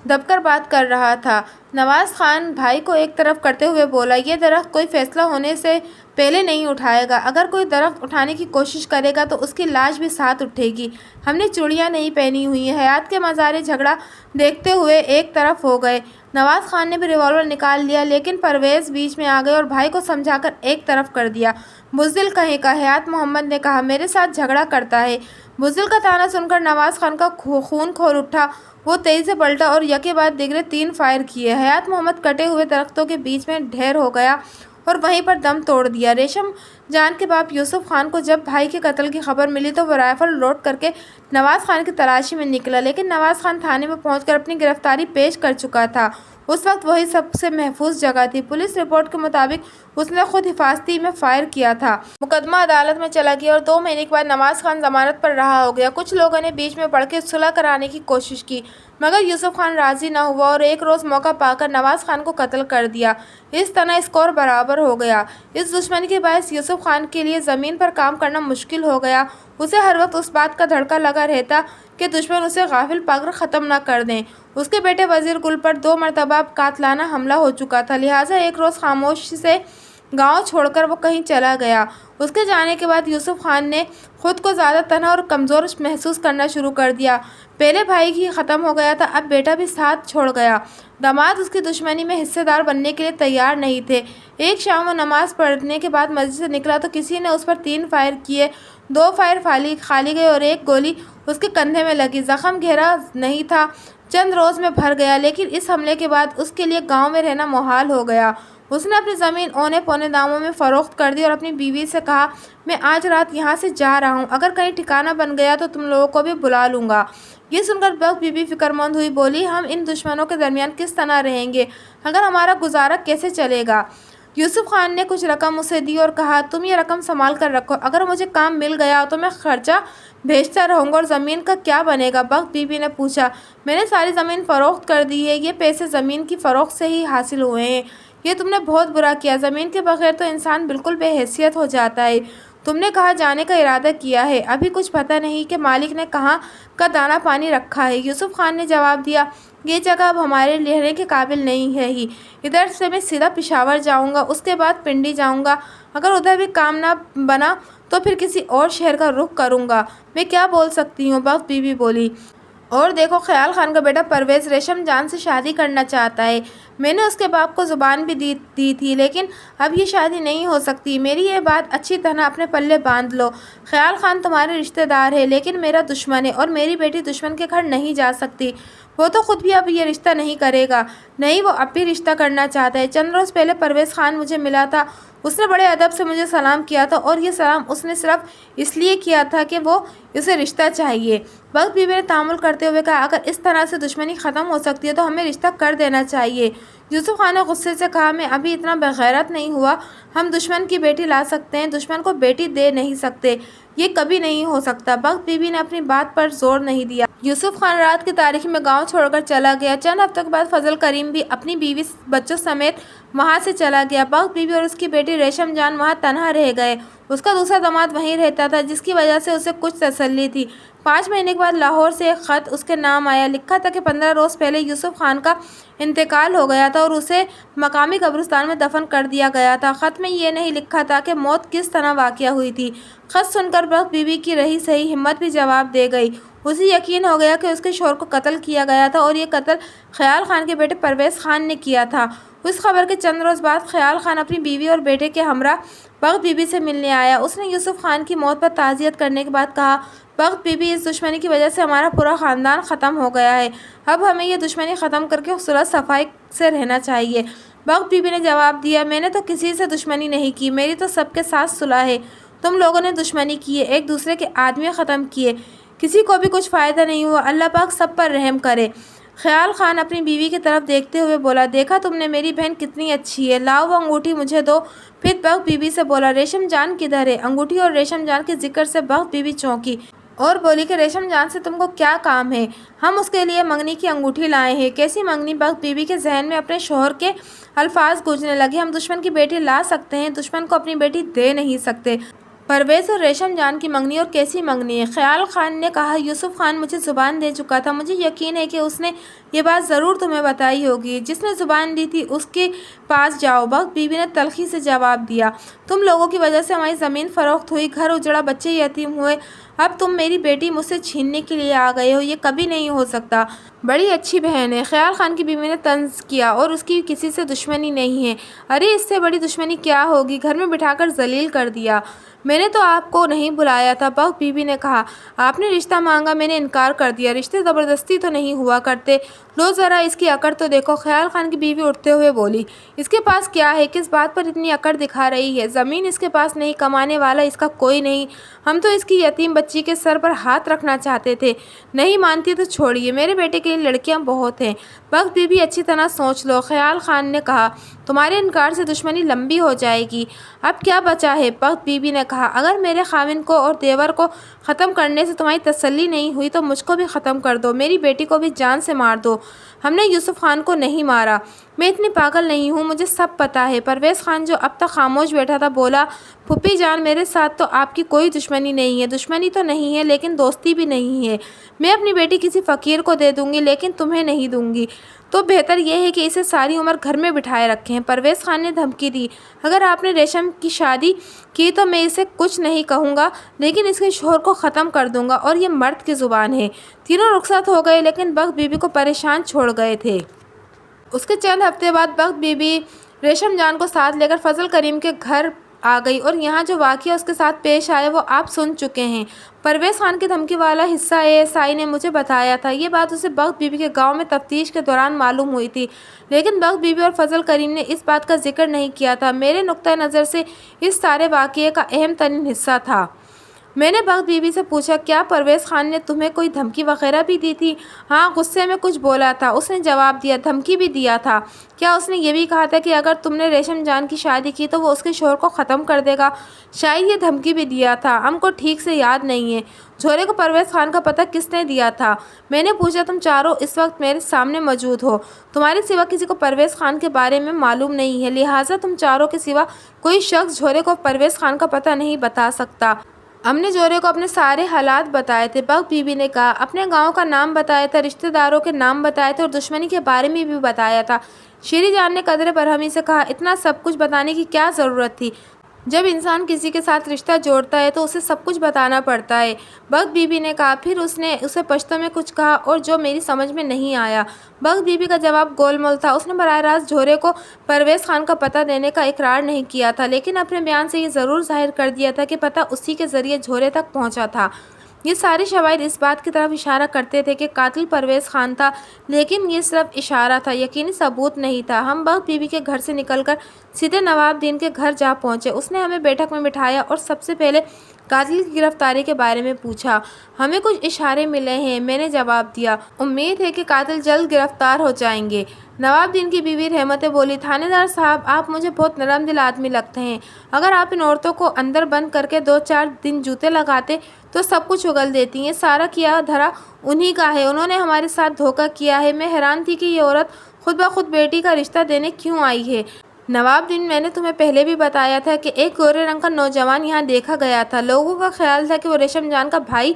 دب کر بات کر رہا تھا۔ نواز خان بھائی کو ایک طرف کرتے ہوئے بولا، یہ درخت کوئی فیصلہ ہونے سے پہلے نہیں اٹھائے گا۔ اگر کوئی درخت اٹھانے کی کوشش کرے گا تو اس کی لاش بھی ساتھ اٹھے گی۔ ہم نے چوڑیاں نہیں پہنی ہوئی ہیں۔ حیات کے مظاہرے جھگڑا دیکھتے ہوئے ایک طرف ہو گئے۔ نواز خان نے بھی ریوالور نکال لیا، لیکن پرویز بیچ میں آ گئے اور بھائی کو سمجھا کر ایک طرف کر دیا۔ بزدل کہیں کا، حیات محمد نے کہا، میرے ساتھ جھگڑا کرتا ہے۔ بزدل کا طعنہ سن کر نواز خان کا خون کھول اٹھا۔ وہ تیزی سے پلٹا اور یکے بعد دیگرے 3 فائر کیے۔ حیات محمد کٹے ہوئے درختوں کے بیچ میں ڈھیر ہو گیا اور وہیں پر دم توڑ دیا۔ ریشم جان کے باپ یوسف خان کو جب بھائی کے قتل کی خبر ملی تو وہ رائفل لوڈ کر کے نواز خان کی تلاشی میں نکلا، لیکن نواز خان تھانے میں پہنچ کر اپنی گرفتاری پیش کر چکا تھا۔ اس وقت وہی سب سے محفوظ جگہ تھی۔ پولیس رپورٹ کے مطابق اس نے خود حفاظتی میں فائر کیا تھا۔ مقدمہ عدالت میں چلا گیا اور 2 مہینے کے بعد نواز خان ضمانت پر رہا ہو گیا۔ کچھ لوگوں نے بیچ میں پڑھ کے صلح کرانے کی کوشش کی، مگر یوسف خان راضی نہ ہوا اور ایک روز موقع پا کر نواز خان کو قتل کر دیا۔ اس طرح اسکور برابر ہو گیا۔ اس دشمنی کے باعث یوسف خان کے لیے زمین پر کام کرنا مشکل ہو گیا۔ اسے ہر وقت اس بات کا دھڑکا لگا رہتا کہ دشمن اسے غافل پا کر ختم نہ کر دیں۔ اس کے بیٹے وزیر گل پر 2 مرتبہ قاتلانہ حملہ ہو چکا تھا، لہٰذا ایک روز خاموشی سے گاؤں چھوڑ کر وہ کہیں چلا گیا۔ اس کے جانے کے بعد یوسف خان نے خود کو زیادہ تنہا اور کمزور محسوس کرنا شروع کر دیا۔ پہلے بھائی ہی ختم ہو گیا تھا، اب بیٹا بھی ساتھ چھوڑ گیا۔ داماد اس کی دشمنی میں حصے دار بننے کے لیے تیار نہیں تھے۔ ایک شام وہ نماز پڑھنے کے بعد مسجد سے نکلا تو کسی نے اس پر 3 فائر کیے۔ 2 فائر خالی گئے اور ایک گولی اس کے کندھے میں لگی۔ زخم گہرا نہیں تھا، چند روز میں بھر گیا، لیکن اس حملے کے بعد اس کے لیے گاؤں میں رہنا محال ہو گیا۔ اس نے اپنی زمین اونے پونے داموں میں فروخت کر دی اور اپنی بیوی سے کہا، میں آج رات یہاں سے جا رہا ہوں، اگر کہیں ٹھکانہ بن گیا تو تم لوگوں کو بھی بلا لوں گا۔ یہ سن کر بخت بی بی فکر مند ہوئی، بولی، ہم ان دشمنوں کے درمیان کس طرح رہیں گے؟ اگر ہمارا گزارا کیسے چلے گا؟ یوسف خان نے کچھ رقم اسے دی اور کہا، تم یہ رقم سنبھال کر رکھو، اگر مجھے کام مل گیا تو میں خرچہ بھیجتا رہوں گا۔ اور زمین کا کیا بنے گا؟ بخت بی بی نے پوچھا۔ میں نے ساری زمین فروخت کر دی ہے، یہ پیسے زمین کی فروخت سے ہی حاصل ہوئے ہیں۔ یہ تم نے بہت برا کیا، زمین کے بغیر تو انسان بالکل بے حیثیت ہو جاتا ہے۔ تم نے کہاں جانے کا ارادہ کیا ہے؟ ابھی کچھ پتہ نہیں کہ مالک نے کہاں کا دانہ پانی رکھا ہے۔ یوسف خان نے جواب دیا، یہ جگہ اب ہمارے رہنے کے قابل نہیں ہے ہی۔ ادھر سے میں سیدھا پشاور جاؤں گا، اس کے بعد پنڈی جاؤں گا، اگر ادھر بھی کام نہ بنا تو پھر کسی اور شہر کا رخ کروں گا۔ میں کیا بول سکتی ہوں؟ بخت بی بی بولی۔ اور دیکھو، خیال خان کا بیٹا پرویز ریشم جان سے شادی کرنا چاہتا ہے۔ میں نے اس کے باپ کو زبان بھی دی تھی، لیکن اب یہ شادی نہیں ہو سکتی۔ میری یہ بات اچھی طرح اپنے پلے باندھ لو۔ خیال خان تمہارے رشتہ دار ہے، لیکن میرا دشمن ہے اور میری بیٹی دشمن کے گھر نہیں جا سکتی۔ وہ تو خود بھی اب یہ رشتہ نہیں کرے گا۔ نہیں، وہ اب بھی رشتہ کرنا چاہتا ہے۔ چند روز پہلے پرویز خان مجھے ملا تھا، اس نے بڑے ادب سے مجھے سلام کیا تھا، اور یہ سلام اس نے صرف اس لیے کیا تھا کہ وہ اسے رشتہ چاہیے۔ بخت بی بی نے تعامل کرتے ہوئے کہا، اگر اس طرح سے دشمنی ختم ہو سکتی ہے تو ہمیں رشتہ کر دینا چاہیے۔ یوسف خان نے غصے سے کہا، میں ابھی اتنا بغیرت نہیں ہوا۔ ہم دشمن کی بیٹی لا سکتے ہیں، دشمن کو بیٹی دے نہیں سکتے، یہ کبھی نہیں ہو سکتا۔ بخت بی بی نے اپنی بات پر زور نہیں دیا۔ یوسف خان رات کی تاریکی میں گاؤں چھوڑ کر چلا گیا۔ چند ہفتوں کے بعد فضل کریم بھی اپنی بیوی بچوں سمیت وہاں سے چلا گیا۔ بخت بی بی اور اس کی بیٹی ریشم جان وہاں تنہا رہ گئے۔ اس کا دوسرا داماد وہیں رہتا تھا، جس کی وجہ سے اسے کچھ تسلی تھی۔ 5 مہینے کے بعد لاہور سے ایک خط اس کے نام آیا۔ لکھا تھا کہ 15 روز پہلے یوسف خان کا انتقال ہو گیا تھا اور اسے مقامی قبرستان میں دفن کر دیا گیا تھا۔ خط میں یہ نہیں لکھا تھا کہ موت کس طرح واقع ہوئی تھی۔ خط سن کر بخت بی بی کی رہی سہی ہمت بھی جواب دے گئی۔ اسے یقین ہو گیا کہ اس کے شوہر کو قتل کیا گیا تھا اور یہ قتل خیال خان کے بیٹے پرویز خان نے کیا تھا۔ اس خبر کے چند روز بعد خیال خان اپنی بیوی اور بیٹے کے ہمراہ بخت بی بی سے ملنے آیا۔ اس نے یوسف خان کی موت پر تعزیت کرنے کے بعد کہا، بخت بی بی، اس دشمنی کی وجہ سے ہمارا پورا خاندان ختم ہو گیا ہے۔ اب ہمیں یہ دشمنی ختم کر کے صلح صفائی سے رہنا چاہیے۔ بخت بی بی نے جواب دیا، میں نے تو کسی سے دشمنی نہیں کی، میری تو سب کے ساتھ صلح ہے۔ تم لوگوں نے دشمنی کی ہے، ایک دوسرے کے آدمی ختم کیے، کسی کو بھی کچھ فائدہ نہیں ہوا۔ اللہ پاک سب پر رحم کرے۔ خیال خان اپنی بیوی کی طرف دیکھتے ہوئے بولا، دیکھا تم نے میری بہن کتنی اچھی ہے، لاؤ وہ انگوٹھی مجھے دو۔ پھر بخت بی بی سے بولا، ریشم جان کدھر ہے؟ انگوٹھی اور ریشم جان کے ذکر سے بخت بی بی چونکی اور بولی کہ ریشم جان سے تم کو کیا کام ہے؟ ہم اس کے لیے منگنی کی انگوٹھی لائے ہیں۔ کیسی منگنی؟ بخت بی بی کے ذہن میں اپنے شوہر کے الفاظ گونجنے لگے، ہم دشمن کی بیٹی لا سکتے ہیں، دشمن کو اپنی بیٹی دے نہیں سکتے۔ پرویز اور ریشم جان کی منگنی، اور کیسی منگنی ہے؟ خیال خان نے کہا، یوسف خان مجھے زبان دے چکا تھا، مجھے یقین ہے کہ اس نے یہ بات ضرور تمہیں بتائی ہوگی۔ جس نے زبان دی تھی اس کے پاس جاؤ۔ بخت بی بی نے تلخی سے جواب دیا، تم لوگوں کی وجہ سے ہماری زمین فروخت ہوئی، گھر اجڑا، بچے یتیم ہوئے، اب تم میری بیٹی مجھ سے چھیننے کے لیے آ گئے ہو، یہ کبھی نہیں ہو سکتا۔ بڑی اچھی بہن ہے، خیال خان کی بیوی نے طنز کیا، اور اس کی کسی سے دشمنی نہیں ہے۔ ارے اس سے بڑی دشمنی کیا ہوگی؟ گھر میں بٹھا کر ذلیل کر دیا۔ میں نے تو آپ کو نہیں بلایا تھا، بخت بی بی نے کہا، آپ نے رشتہ مانگا، میں نے انکار کر دیا، رشتے زبردستی تو نہیں ہوا کرتے، لو ذرا اس کی اکڑ تو دیکھو۔ خیال خان کی بیوی اٹھتے ہوئے بولی، اس کے پاس کیا ہے؟ کس بات پر اتنی اکڑ دکھا رہی ہے؟ زمین اس کے پاس نہیں، کمانے والا اس کا کوئی نہیں، ہم تو اس کی یتیم بچی کے سر پر ہاتھ رکھنا چاہتے تھے۔ نہیں مانتی تو چھوڑیے، میرے بیٹے کے لیے لڑکیاں بہت ہیں۔ بخت بی بی اچھی طرح سوچ لو۔ خیال خان نے کہا، تمہارے انکار سے دشمنی لمبی ہو جائے گی، اب کیا بچا ہے؟ بخت بی بی نے کہا، اگر میرے خاوند کو اور دیور کو ختم کرنے سے تمہاری تسلی نہیں ہوئی تو مجھ کو بھی ختم کر دو، میری بیٹی کو بھی جان سے مار دو۔ ہم نے یوسف خان کو نہیں مارا، میں اتنی پاگل نہیں ہوں، مجھے سب پتا ہے۔ پرویز خان جو اب تک خاموش بیٹھا تھا بولا، پھوپھی جان، میرے ساتھ تو آپ کی کوئی دشمنی نہیں ہے، دشمنی تو نہیں ہے لیکن دوستی بھی نہیں ہے۔ میں اپنی بیٹی کسی فقیر کو دے دوں گی لیکن تمہیں نہیں دوں گی، تو بہتر یہ ہے کہ اسے ساری عمر گھر میں بٹھائے رکھیں۔ پرویز خان نے دھمکی دی، اگر آپ نے ریشم کی شادی کی تو میں اسے کچھ نہیں کہوں گا لیکن اس کے شوہر کو ختم کر دوں گا، اور یہ مرد کی زبان ہے۔ تینوں رخصت ہو گئے لیکن بخت بی بی کو پریشان چھوڑ گئے تھے۔ اس کے چند ہفتے بعد بخت بی بی ریشم جان کو ساتھ لے کر فضل کریم کے گھر آ گئی، اور یہاں جو واقعہ اس کے ساتھ پیش آئے وہ آپ سن چکے ہیں۔ پرویز خان کی دھمکی والا حصہ ASI نے مجھے بتایا تھا، یہ بات اسے بخت بی بی کے گاؤں میں تفتیش کے دوران معلوم ہوئی تھی، لیکن بخت بی بی اور فضل کریم نے اس بات کا ذکر نہیں کیا تھا۔ میرے نقطۂ نظر سے اس سارے واقعے کا اہم ترین حصہ تھا۔ میں نے بخت بی بی سے پوچھا، کیا پرویز خان نے تمہیں کوئی دھمکی وغیرہ بھی دی تھی؟ ہاں، غصے میں کچھ بولا تھا، اس نے جواب دیا۔ دھمکی بھی دیا تھا؟ کیا اس نے یہ بھی کہا تھا کہ اگر تم نے ریشم جان کی شادی کی تو وہ اس کے شوہر کو ختم کر دے گا؟ شاید یہ دھمکی بھی دیا تھا، ہم کو ٹھیک سے یاد نہیں ہے۔ جھورے کو پرویز خان کا پتہ کس نے دیا تھا؟ میں نے پوچھا، تم چاروں اس وقت میرے سامنے موجود ہو، تمہارے سوا کسی کو پرویز خان کے بارے میں معلوم نہیں ہے، لہٰذا تم چاروں کے سوا کوئی شخص جھورے کو پرویز خان کا پتہ نہیں بتا سکتا۔ ہم نے جھورے کو اپنے سارے حالات بتائے تھے، بخت بی بی نے کہا، اپنے گاؤں کا نام بتایا تھا، رشتہ داروں کے نام بتائے تھے اور دشمنی کے بارے میں بھی بتایا تھا۔ شیری جان نے قدرے برہمی سے کہا، اتنا سب کچھ بتانے کی کیا ضرورت تھی؟ جب انسان کسی کے ساتھ رشتہ جوڑتا ہے تو اسے سب کچھ بتانا پڑتا ہے۔ بخت بی بی نے کہا، پھر اس نے اسے پشتو میں کچھ کہا اور جو میری سمجھ میں نہیں آیا۔ بخت بی بی کا جواب گول مول تھا، اس نے براہ راست جھورے کو پرویز خان کا پتہ دینے کا اقرار نہیں کیا تھا، لیکن اپنے بیان سے یہ ضرور ظاہر کر دیا تھا کہ پتہ اسی کے ذریعے جھورے تک پہنچا تھا۔ یہ سارے شواہد اس بات کی طرف اشارہ کرتے تھے کہ قاتل پرویز خان تھا، لیکن یہ صرف اشارہ تھا، یقینی ثبوت نہیں تھا۔ ہم بخت بی بی کے گھر سے نکل کر سیدھے نواب دین کے گھر جا پہنچے۔ اس نے ہمیں بیٹھک میں بٹھایا اور سب سے پہلے قاتل کی گرفتاری کے بارے میں پوچھا۔ ہمیں کچھ اشارے ملے ہیں، میں نے جواب دیا، امید ہے کہ قاتل جلد گرفتار ہو جائیں گے۔ نواب دین کی بیوی رحمتیں بولی، تھانے دار صاحب، آپ مجھے بہت نرم دل آدمی لگتے ہیں، اگر آپ ان عورتوں کو اندر بند کر کے 2-4 دن جوتے لگاتے تو سب کچھ اگل دیتی۔ یہ سارا کیا دھرا انہی کا ہے، انہوں نے ہمارے ساتھ دھوکہ کیا ہے۔ میں حیران تھی کہ یہ عورت خود بخود بیٹی کا رشتہ دینے کیوں آئی ہے۔ نواب دین، میں نے تمہیں پہلے بھی بتایا تھا کہ ایک گورے رنگ کا نوجوان یہاں دیکھا گیا تھا، لوگوں کا خیال تھا کہ وہ ریشم جان کا بھائی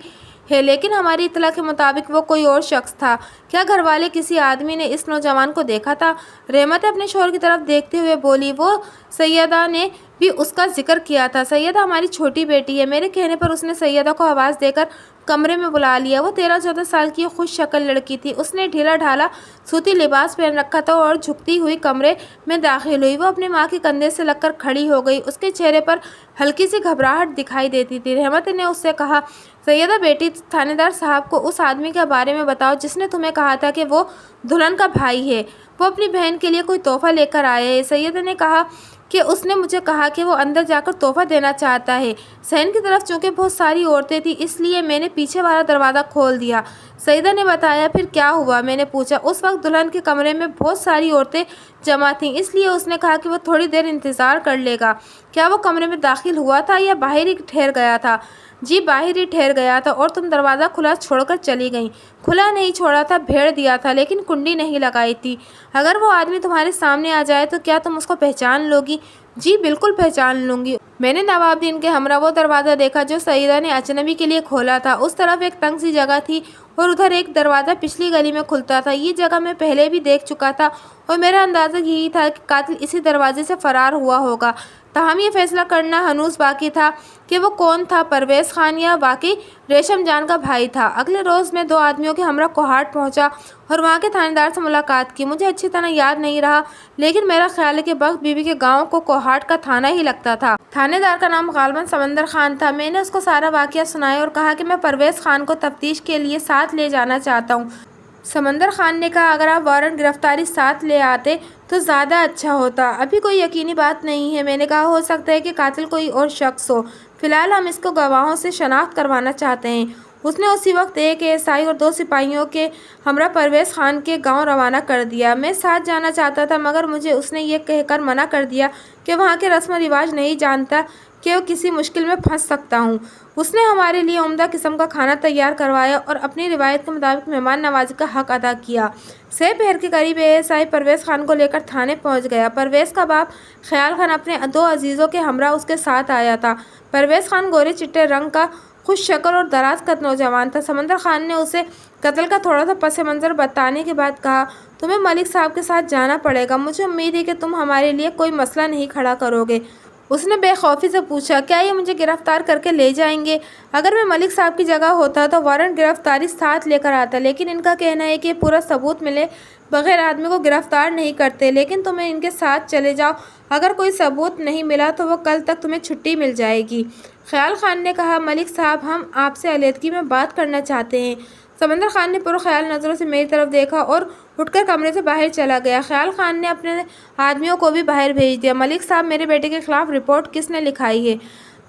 ہے، لیکن ہماری اطلاع کے مطابق وہ کوئی اور شخص تھا۔ کیا گھر والے کسی آدمی نے اس نوجوان کو دیکھا تھا؟ رحمت اپنے شوہر کی طرف دیکھتے ہوئے بولی، وہ سیدہ نے بھی اس کا ذکر کیا تھا۔ سیدہ ہماری چھوٹی بیٹی ہے۔ میرے کہنے پر اس نے سیدہ کو آواز دے کر کمرے میں بلا لیا۔ وہ 13-14 سال کی خوش شکل لڑکی تھی۔ اس نے ڈھیلا ڈھالا سوتی لباس پہن رکھا تھا اور جھکتی ہوئی کمرے میں داخل ہوئی۔ وہ اپنی ماں کے کندھے سے لگ کر کھڑی ہو گئی۔ اس کے چہرے پر ہلکی سی گھبراہٹ دکھائی دیتی تھی۔ رحمت نے اس سے کہا، سیدہ بیٹی، تھانے دار صاحب کو اس آدمی کے بارے میں بتاؤ جس نے تمہیں کہا تھا کہ وہ دلہن کا بھائی ہے، وہ اپنی بہن کے لیے کوئی تحفہ لے کر آیا ہے۔ سیدہ نے کہا کہ اس نے مجھے کہا کہ وہ اندر جا کر تحفہ دینا چاہتا ہے۔ صحن کی طرف چونکہ بہت ساری عورتیں تھیں اس لیے میں نے پیچھے والا دروازہ کھول دیا۔ سیدہ نے بتایا، پھر کیا ہوا؟ میں نے پوچھا۔ اس وقت دلہن کے کمرے میں بہت ساری عورتیں جمع تھیں، اس لیے اس نے کہا کہ وہ تھوڑی دیر انتظار کر لے گا۔ کیا وہ کمرے میں داخل ہوا تھا یا باہر ہی ٹھہر گیا تھا؟ جی باہر ہی ٹھہر گیا تھا۔ اور تم دروازہ کھلا چھوڑ کر چلی گئیں؟ کھلا نہیں چھوڑا تھا، بھیڑ دیا تھا، لیکن کنڈی نہیں لگائی تھی۔ اگر وہ آدمی تمہارے سامنے آ جائے تو کیا تم اس کو پہچان لو گی؟ جی بالکل پہچان لوں گی۔ میں نے نوابدین کے ہمراہ وہ دروازہ دیکھا جو سیدہ نے اجنبی کے لیے کھولا تھا۔ اس طرف ایک تنگ سی جگہ تھی اور ادھر ایک دروازہ پچھلی گلی میں کھلتا تھا۔ یہ جگہ میں پہلے بھی دیکھ چکا تھا اور میرا اندازہ یہی تھا کہ قاتل اسی دروازے سے فرار ہوا ہوگا۔ تاہم یہ فیصلہ کرنا ہنوز باقی تھا کہ وہ کون تھا، پرویز خان یا واقعی ریشم جان کا بھائی تھا۔ اگلے روز میں 2 آدمیوں کے ہمراہ کوہاٹ پہنچا اور وہاں کے تھانے دار سے ملاقات کی۔ مجھے اچھی طرح یاد نہیں رہا، لیکن میرا خیال ہے کہ بخت بی بی کے گاؤں کو کوہاٹ کا تھانہ ہی لگتا تھا۔ تھانے دار کا نام غالباً سمندر خان تھا۔ میں نے اس کو سارا واقعہ سنایا اور کہا کہ میں پرویز خان کو تفتیش کے لیے ساتھ لے جانا چاہتا ہوں۔ سمندر خان نے کہا، اگر آپ وارنٹ گرفتاری ساتھ لے آتے تو زیادہ اچھا ہوتا۔ ابھی کوئی یقینی بات نہیں ہے۔ میں نے کہا، ہو سکتا ہے کہ قاتل کوئی اور شخص ہو۔ فی الحال ہم اس کو گواہوں سے شناخت کروانا چاہتے ہیں۔ اس نے اسی وقت ایک ASI اور 2 سپاہیوں کے ہمراہ پرویز خان کے گاؤں روانہ کر دیا۔ میں ساتھ جانا چاہتا تھا مگر مجھے اس نے یہ کہہ کر منع کر دیا کہ وہاں کے رسم و رواج نہیں جانتا کہ کسی مشکل میں پھنس سکتا ہوں۔ اس نے ہمارے لیے عمدہ قسم کا کھانا تیار کروایا اور اپنی روایت کے مطابق مہمان نوازی کا حق ادا کیا۔ 6 پہر کے قریب ASI پرویز خان کو لے کر تھانے پہنچ گیا۔ پرویز کا باپ خیال خان اپنے 2 عزیزوں کے ہمراہ اس کے ساتھ آیا تھا۔ پرویز خان گورے چٹے رنگ کا خوش شکل اور دراز قد نوجوان تھا۔ سمندر خان نے اسے قتل کا تھوڑا سا پس منظر بتانے کے بعد کہا، تمہیں ملک صاحب کے ساتھ جانا پڑے گا۔ مجھے امید ہے کہ تم ہمارے لیے کوئی مسئلہ نہیں کھڑا کرو گے۔ اس نے بے خوفی سے پوچھا، کیا یہ مجھے گرفتار کر کے لے جائیں گے؟ اگر میں ملک صاحب کی جگہ ہوتا تو وارنٹ گرفتاری ساتھ لے کر آتا، لیکن ان کا کہنا ہے کہ پورا ثبوت ملے بغیر آدمی کو گرفتار نہیں کرتے، لیکن تم ان کے ساتھ چلے جاؤ۔ اگر کوئی ثبوت نہیں ملا تو وہ کل تک تمہیں چھٹی مل جائے گی۔ خیال خان نے کہا، ملک صاحب، ہم آپ سے علیحدگی میں بات کرنا چاہتے ہیں۔ سمندر خان نے پرخیال نظروں سے میری طرف دیکھا اور اٹھ کر کمرے سے باہر چلا گیا۔ خیال خان نے اپنے آدمیوں کو بھی باہر بھیج دیا۔ ملک صاحب، میرے بیٹے کے خلاف رپورٹ کس نے لکھائی ہے؟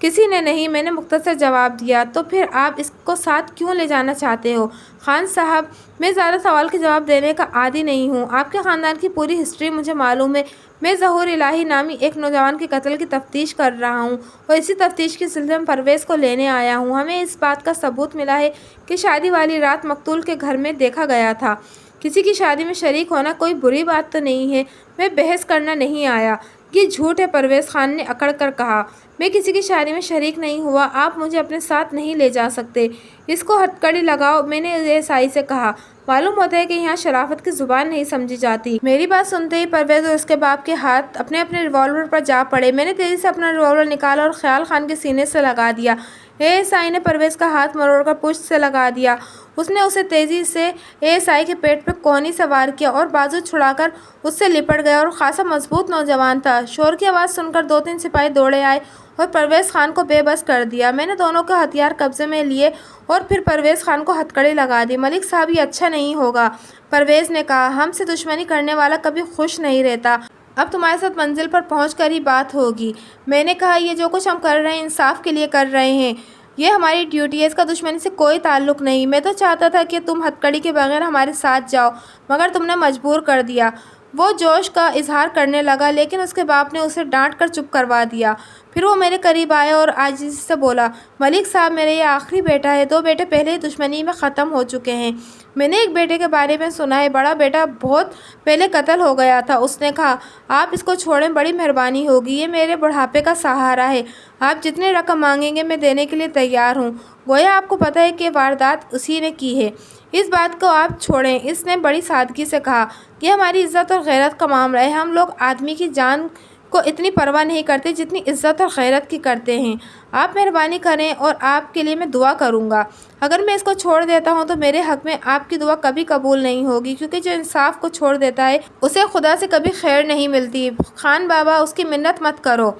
کسی نے نہیں، میں نے مختصر جواب دیا۔ تو پھر آپ اس کو ساتھ کیوں لے جانا چاہتے ہو؟ خان صاحب، میں زیادہ سوال کے جواب دینے کا عادی نہیں ہوں۔ آپ کے خاندان کی پوری ہسٹری مجھے معلوم ہے۔ میں ظہور الہی نامی ایک نوجوان کے قتل کی تفتیش کر رہا ہوں اور اسی تفتیش کے سلسلے میں پرویز کو لینے آیا ہوں۔ ہمیں اس بات کا ثبوت ملا ہے کہ شادی والی رات مقتول کے گھر میں دیکھا گیا تھا۔ کسی کی شادی میں شریک ہونا کوئی بری بات تو نہیں ہے۔ میں بحث کرنا نہیں آیا۔ یہ جھوٹ ہے، پرویز خان نے اکڑ کر کہا۔ میں کسی کی شادی میں شریک نہیں ہوا۔ آپ مجھے اپنے ساتھ نہیں لے جا سکتے۔ اس کو ہتھکڑی لگاؤ، میں نے ASI سے کہا۔ معلوم ہوتا ہے کہ یہاں شرافت کی زبان نہیں سمجھی جاتی۔ میری بات سنتے ہی پرویز اور اس کے باپ کے ہاتھ اپنے ریوالور پر جا پڑے۔ میں نے تیزی سے اپنا ریوالور نکالا اور خیال خان کے سینے سے لگا دیا۔ ASI نے پرویز کا ہاتھ مروڑ کر پشت سے لگا دیا۔ اس نے اسے تیزی سے ASI کے پیٹ پہ کونی سے وار کیا اور بازو چھڑا کر اس سے لپٹ گیا اور خاصا مضبوط نوجوان تھا۔ شور کی آواز سن کر 2-3 سپاہی دوڑے آئے اور پرویز خان کو بے بس کر دیا۔ میں نے دونوں کے ہتھیار قبضے میں لیے اور پھر پرویز خان کو ہتھکڑی لگا دی۔ ملک صاحب، یہ اچھا نہیں ہوگا، پرویز نے کہا۔ ہم سے دشمنی کرنے والا کبھی خوش نہیں رہتا۔ اب تمہارے ساتھ منزل پر پہنچ کر ہی بات ہوگی۔ میں نے کہا، یہ جو کچھ ہم کر رہے ہیں انصاف کے لیے کر رہے ہیں۔ یہ ہماری ڈیوٹی ہے، اس کا دشمنی سے کوئی تعلق نہیں۔ میں تو چاہتا تھا کہ تم ہتھکڑی کے بغیر ہمارے ساتھ جاؤ، مگر تم نے مجبور کر دیا۔ وہ جوش کا اظہار کرنے لگا، لیکن اس کے باپ نے اسے ڈانٹ کر چپ کروا دیا۔ پھر وہ میرے قریب آیا اور عاجزی سے بولا، ملک صاحب، میرا یہ آخری بیٹا ہے۔ 2 بیٹے پہلے ہی دشمنی میں ختم ہو چکے ہیں۔ میں نے ایک بیٹے کے بارے میں سنا ہے، بڑا بیٹا بہت پہلے قتل ہو گیا تھا۔ اس نے کہا، آپ اس کو چھوڑیں، بڑی مہربانی ہوگی، یہ میرے بڑھاپے کا سہارا ہے۔ آپ جتنی رقم مانگیں گے میں دینے کے لیے تیار ہوں۔ گویا آپ کو پتہ ہے کہ واردات اسی نے کی ہے۔ اس بات کو آپ چھوڑیں، اس نے بڑی سادگی سے کہا۔ یہ ہماری عزت اور غیرت کا معاملہ ہے۔ ہم لوگ آدمی کی جان کو اتنی پرواہ نہیں کرتے جتنی عزت اور غیرت کی کرتے ہیں۔ آپ مہربانی کریں اور آپ کے لیے میں دعا کروں گا۔ اگر میں اس کو چھوڑ دیتا ہوں تو میرے حق میں آپ کی دعا کبھی قبول نہیں ہوگی، کیونکہ جو انصاف کو چھوڑ دیتا ہے اسے خدا سے کبھی خیر نہیں ملتی۔ خان بابا، اس کی منت مت کرو،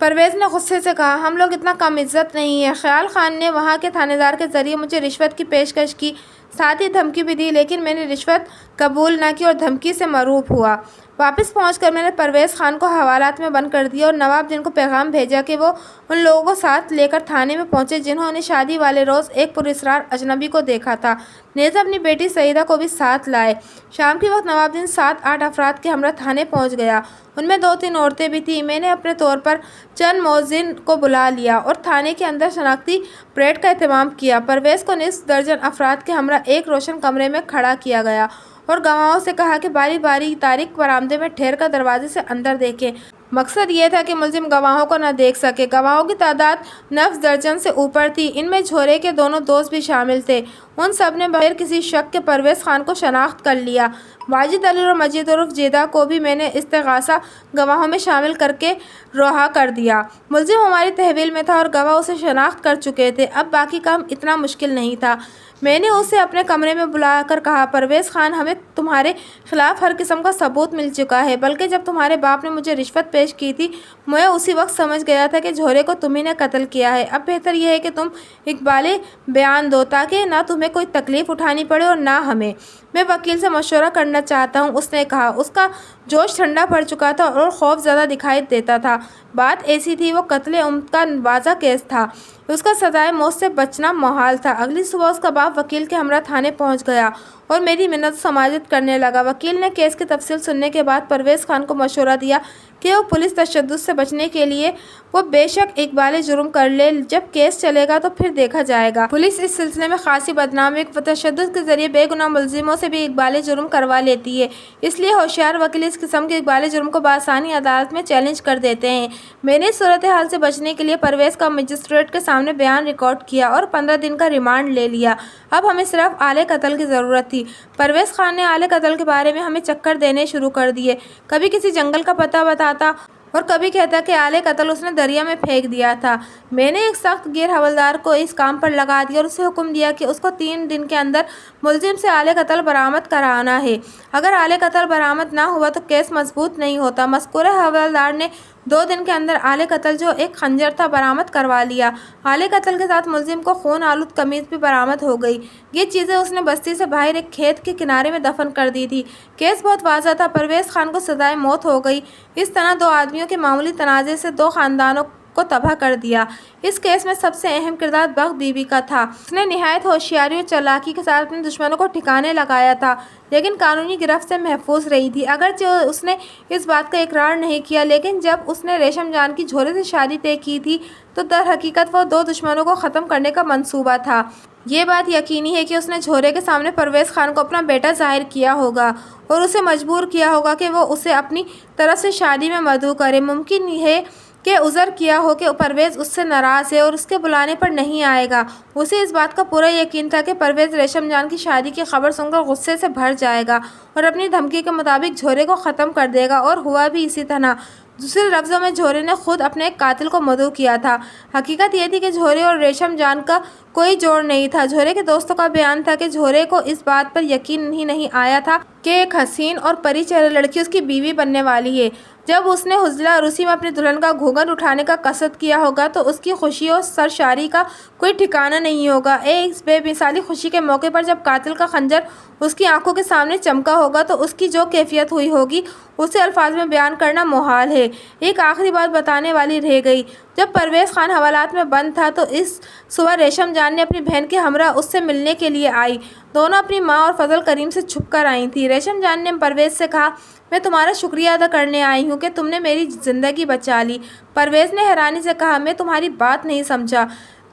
پرویز نے غصے سے کہا۔ ہم لوگ اتنا کم عزت نہیں ہیں۔ خیال خان نے وہاں کے تھانے دار کے ذریعے مجھے رشوت کی پیشکش کی، ساتھ ہی دھمکی بھی دی، لیکن میں نے رشوت قبول نہ کی اور دھمکی سے مرعوب ہوا۔ واپس پہنچ کر میں نے پرویز خان کو حوالات میں بند کر دیا اور نواب جن کو پیغام بھیجا کہ وہ ان لوگوں کو ساتھ لے کر تھانے میں پہنچے جنہوں نے شادی والے روز ایک پراسرار اجنبی کو دیکھا تھا، نیز اپنی بیٹی سعیدہ کو بھی ساتھ لائے۔ شام کے وقت نواب جن 7-8 افراد کے ہمراہ تھانے پہنچ گیا۔ ان میں 2-3 عورتیں بھی تھیں۔ میں نے اپنے طور پر چند مؤذن کو بلا لیا اور تھانے کے اندر شناختی پریڈ کا اہتمام کیا۔ پرویز کو نصف درجن افراد کے ہمراہ ایک روشن کمرے میں کھڑا کیا گیا اور گواہوں سے کہا کہ باری باری تاریک برآمدے میں ٹھہر کر دروازے سے اندر دیکھیں۔ مقصد یہ تھا کہ ملزم گواہوں کو نہ دیکھ سکے۔ گواہوں کی تعداد 9 درجن سے اوپر تھی۔ ان میں جھورے کے دونوں دوست بھی شامل تھے۔ ان سب نے بغیر کسی شک کے پرویز خان کو شناخت کر لیا۔ واجد علی اور مجید عرف جیدہ کو بھی میں نے استغاثہ گواہوں میں شامل کر کے رہا کر دیا۔ ملزم ہماری تحویل میں تھا اور گواہ اسے شناخت کر چکے تھے۔ اب باقی کام اتنا مشکل نہیں تھا۔ میں نے اسے اپنے کمرے میں بلا کر کہا، پرویز خان، ہمیں تمہارے خلاف ہر قسم کا ثبوت مل چکا ہے، بلکہ جب تمہارے باپ نے مجھے رشوت پیش کی تھی میں اسی وقت سمجھ گیا تھا کہ جھورے کو تمہیں نے قتل کیا ہے۔ اب بہتر یہ ہے کہ تم اقبالِ بیان دو تاکہ نہ تمہیں کوئی تکلیف اٹھانی پڑے اور نہ ہمیں۔ میں وکیل سے مشورہ کرنا چاہتا ہوں، اس نے کہا۔ اس کا جوش ٹھنڈا پڑ چکا تھا اور خوف زدہ دکھائی دیتا تھا۔ بات ایسی تھی، وہ قتل عمد کا واضح کیس تھا، اس کا سزائے موت سے بچنا محال تھا۔ اگلی صبح اس کا باپ وکیل کے ہمراہ تھانے پہنچ گیا اور میری منت و سماجت کرنے لگا۔ وکیل نے کیس کی تفصیل سننے کے بعد پرویز خان کو مشورہ دیا کہ وہ پولیس تشدد سے بچنے کے لیے وہ بے شک اقبال جرم کر لے، جب کیس چلے گا تو پھر دیکھا جائے گا۔ پولیس اس سلسلے میں خاصی بدنام ہے، وہ تشدد کے ذریعے بے گناہ ملزموں سے بھی اقبال جرم کروا لیتی ہے، اس لیے ہوشیار وکیل اس قسم کے اقبال جرم کو بآسانی عدالت میں چیلنج کر دیتے ہیں۔ میں نے اس صورتحال سے بچنے کے لیے پرویز کا مجسٹریٹ کے سامنے بیان ریکارڈ کیا اور 15 دن کا ریمانڈ لے لیا۔ اب ہمیں صرف آلے قتل کی ضرورت تھی۔ پرویز خان نے آلے قتل کے بارے میں ہمیں چکر دینے شروع کر دیے، کبھی کسی جنگل کا پتہ بتاتا اور کبھی کہتا کہ آلے قتل اس نے دریا میں پھینک دیا تھا۔ میں نے ایک سخت گیر حوالدار کو اس کام پر لگا دیا اور اسے حکم دیا کہ اس کو 3 دن کے اندر ملزم سے آلے قتل برآمد کرانا ہے۔ اگر آلے قتل برآمد نہ ہوا تو کیس مضبوط نہیں ہوتا۔ مذکورہ حوالدار نے 2 دن کے اندر آلے قتل، جو ایک خنجر تھا، برآمد کروا لیا۔ آلے قتل کے ساتھ ملزم کو خون آلود قمیض بھی برآمد ہو گئی۔ یہ چیزیں اس نے بستی سے باہر ایک کھیت کے کنارے میں دفن کر دی تھی۔ کیس بہت واضح تھا، پرویز خان کو سزائے موت ہو گئی۔ اس طرح 2 آدمیوں کے معمولی تنازع سے 2 خاندانوں کو تباہ کر دیا۔ اس کیس میں سب سے اہم کردار بخت بی بی کا تھا۔ اس نے نہایت ہوشیاری اور چالاکی کے ساتھ اپنے دشمنوں کو ٹھکانے لگایا تھا، لیکن قانونی گرفت سے محفوظ رہی تھی۔ اگرچہ اس نے اس بات کا اقرار نہیں کیا، لیکن جب اس نے ریشم جان کی جھورے سے شادی طے کی تھی تو در حقیقت وہ 2 دشمنوں کو ختم کرنے کا منصوبہ تھا۔ یہ بات یقینی ہے کہ اس نے جھورے کے سامنے پرویز خان کو اپنا بیٹا ظاہر کیا ہوگا اور اسے مجبور کیا ہوگا کہ وہ اسے اپنی طرف سے شادی میں مدعو کرے۔ ممکن ہے کہ عذر کیا ہو کہ پرویز اس سے ناراض ہے اور اس کے بلانے پر نہیں آئے گا۔ اسے اس بات کا پورا یقین تھا کہ پرویز ریشم جان کی شادی کی خبر سن کر غصے سے بھر جائے گا اور اپنی دھمکی کے مطابق جھورے کو ختم کر دے گا، اور ہوا بھی اسی طرح۔ دوسرے لفظوں میں جھورے نے خود اپنے ایک قاتل کو مدعو کیا تھا۔ حقیقت یہ تھی کہ جھورے اور ریشم جان کا کوئی جوڑ نہیں تھا۔ جھورے کے دوستوں کا بیان تھا کہ جھورے کو اس بات پر یقین ہی نہیں آیا تھا کہ ایک حسین اور پری چہرہ لڑکی اس کی بیوی بننے والی ہے۔ جب اس نے حضلہ عروسی میں اپنی دلہن کا گھونگھٹ اٹھانے کا قصد کیا ہوگا تو اس کی خوشی اور سرشاری کا کوئی ٹھکانہ نہیں ہوگا۔ اس بے مثالی خوشی کے موقع پر جب قاتل کا خنجر اس کی آنکھوں کے سامنے چمکا ہوگا تو اس کی جو کیفیت ہوئی ہوگی اسے الفاظ میں بیان کرنا محال ہے۔ ایک آخری بات بتانے والی رہ گئی۔ جب پرویز خان حوالات میں بند تھا تو اس صبح ریشم جان نے اپنی بہن کے ہمراہ اس سے ملنے کے لیے آئی۔ دونوں اپنی ماں اور فضل کریم سے چھپ کر آئی تھیں۔ ریشم جان نے پرویز سے کہا، میں تمہارا شکریہ ادا کرنے آئی ہوں کہ تم نے میری زندگی بچا لی۔ پرویز نے حیرانی سے کہا، میں تمہاری بات نہیں سمجھا۔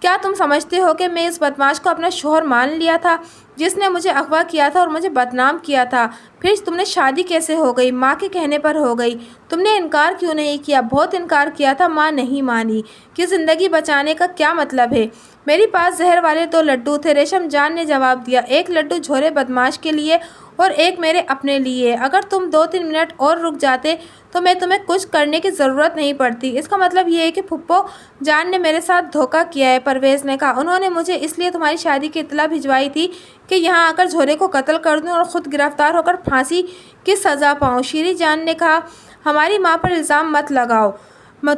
کیا تم سمجھتے ہو کہ میں اس بدماش کو اپنا شوہر مان لیا تھا جس نے مجھے اغوا کیا تھا اور مجھے بدنام کیا تھا؟ پھر تم نے شادی کیسے ہو گئی؟ ماں کے کہنے پر ہو گئی۔ تم نے انکار کیوں نہیں کیا؟ بہت انکار کیا تھا، ماں نہیں مانی۔ کہ زندگی بچانے کا کیا مطلب ہے؟ میرے پاس زہر والے 2 لڈو تھے، ریشم جان نے جواب دیا۔ ایک لڈو جھورے بدماش کے لیے اور ایک میرے اپنے لیے۔ اگر تم 2-3 منٹ اور رک جاتے تو میں تمہیں کچھ کرنے کی ضرورت نہیں پڑتی۔ اس کا مطلب یہ ہے کہ پھپھو جان نے میرے ساتھ دھوکہ کیا ہے، پرویز نے کہا۔ انہوں نے مجھے اس لیے تمہاری شادی کی اطلاع بھجوائی تھی کہ یہاں آ کر جھورے کو قتل کر دوں اور خود گرفتار ہو کر پھانسی کی سزا پاؤں۔ شیری جان نے کہا، ہماری ماں پر الزام مت لگاؤ،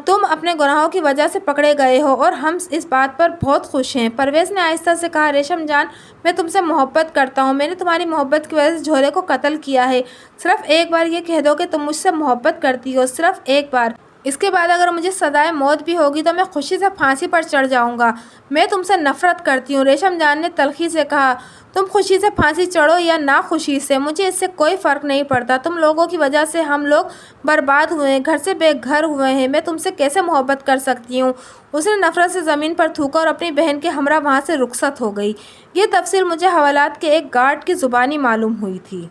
تم اپنے گناہوں کی وجہ سے پکڑے گئے ہو اور ہم اس بات پر بہت خوش ہیں۔ پرویز نے آہستہ سے کہا، ریشم جان میں تم سے محبت کرتا ہوں، میں نے تمہاری محبت کی وجہ سے جھورے کو قتل کیا ہے۔ صرف ایک بار یہ کہہ دو کہ تم مجھ سے محبت کرتی ہو، صرف ایک بار۔ اس کے بعد اگر مجھے سزائے موت بھی ہوگی تو میں خوشی سے پھانسی پر چڑھ جاؤں گا۔ میں تم سے نفرت کرتی ہوں، ریشم جان نے تلخی سے کہا۔ تم خوشی سے پھانسی چڑھو یا ناخوشی سے، مجھے اس سے کوئی فرق نہیں پڑتا۔ تم لوگوں کی وجہ سے ہم لوگ برباد ہوئے ہیں، گھر سے بے گھر ہوئے ہیں، میں تم سے کیسے محبت کر سکتی ہوں؟ اس نے نفرت سے زمین پر تھوکا اور اپنی بہن کے ہمراہ وہاں سے رخصت ہو گئی۔ یہ تفصیل مجھے حوالات کے ایک گارڈ کی زبانی معلوم ہوئی تھی۔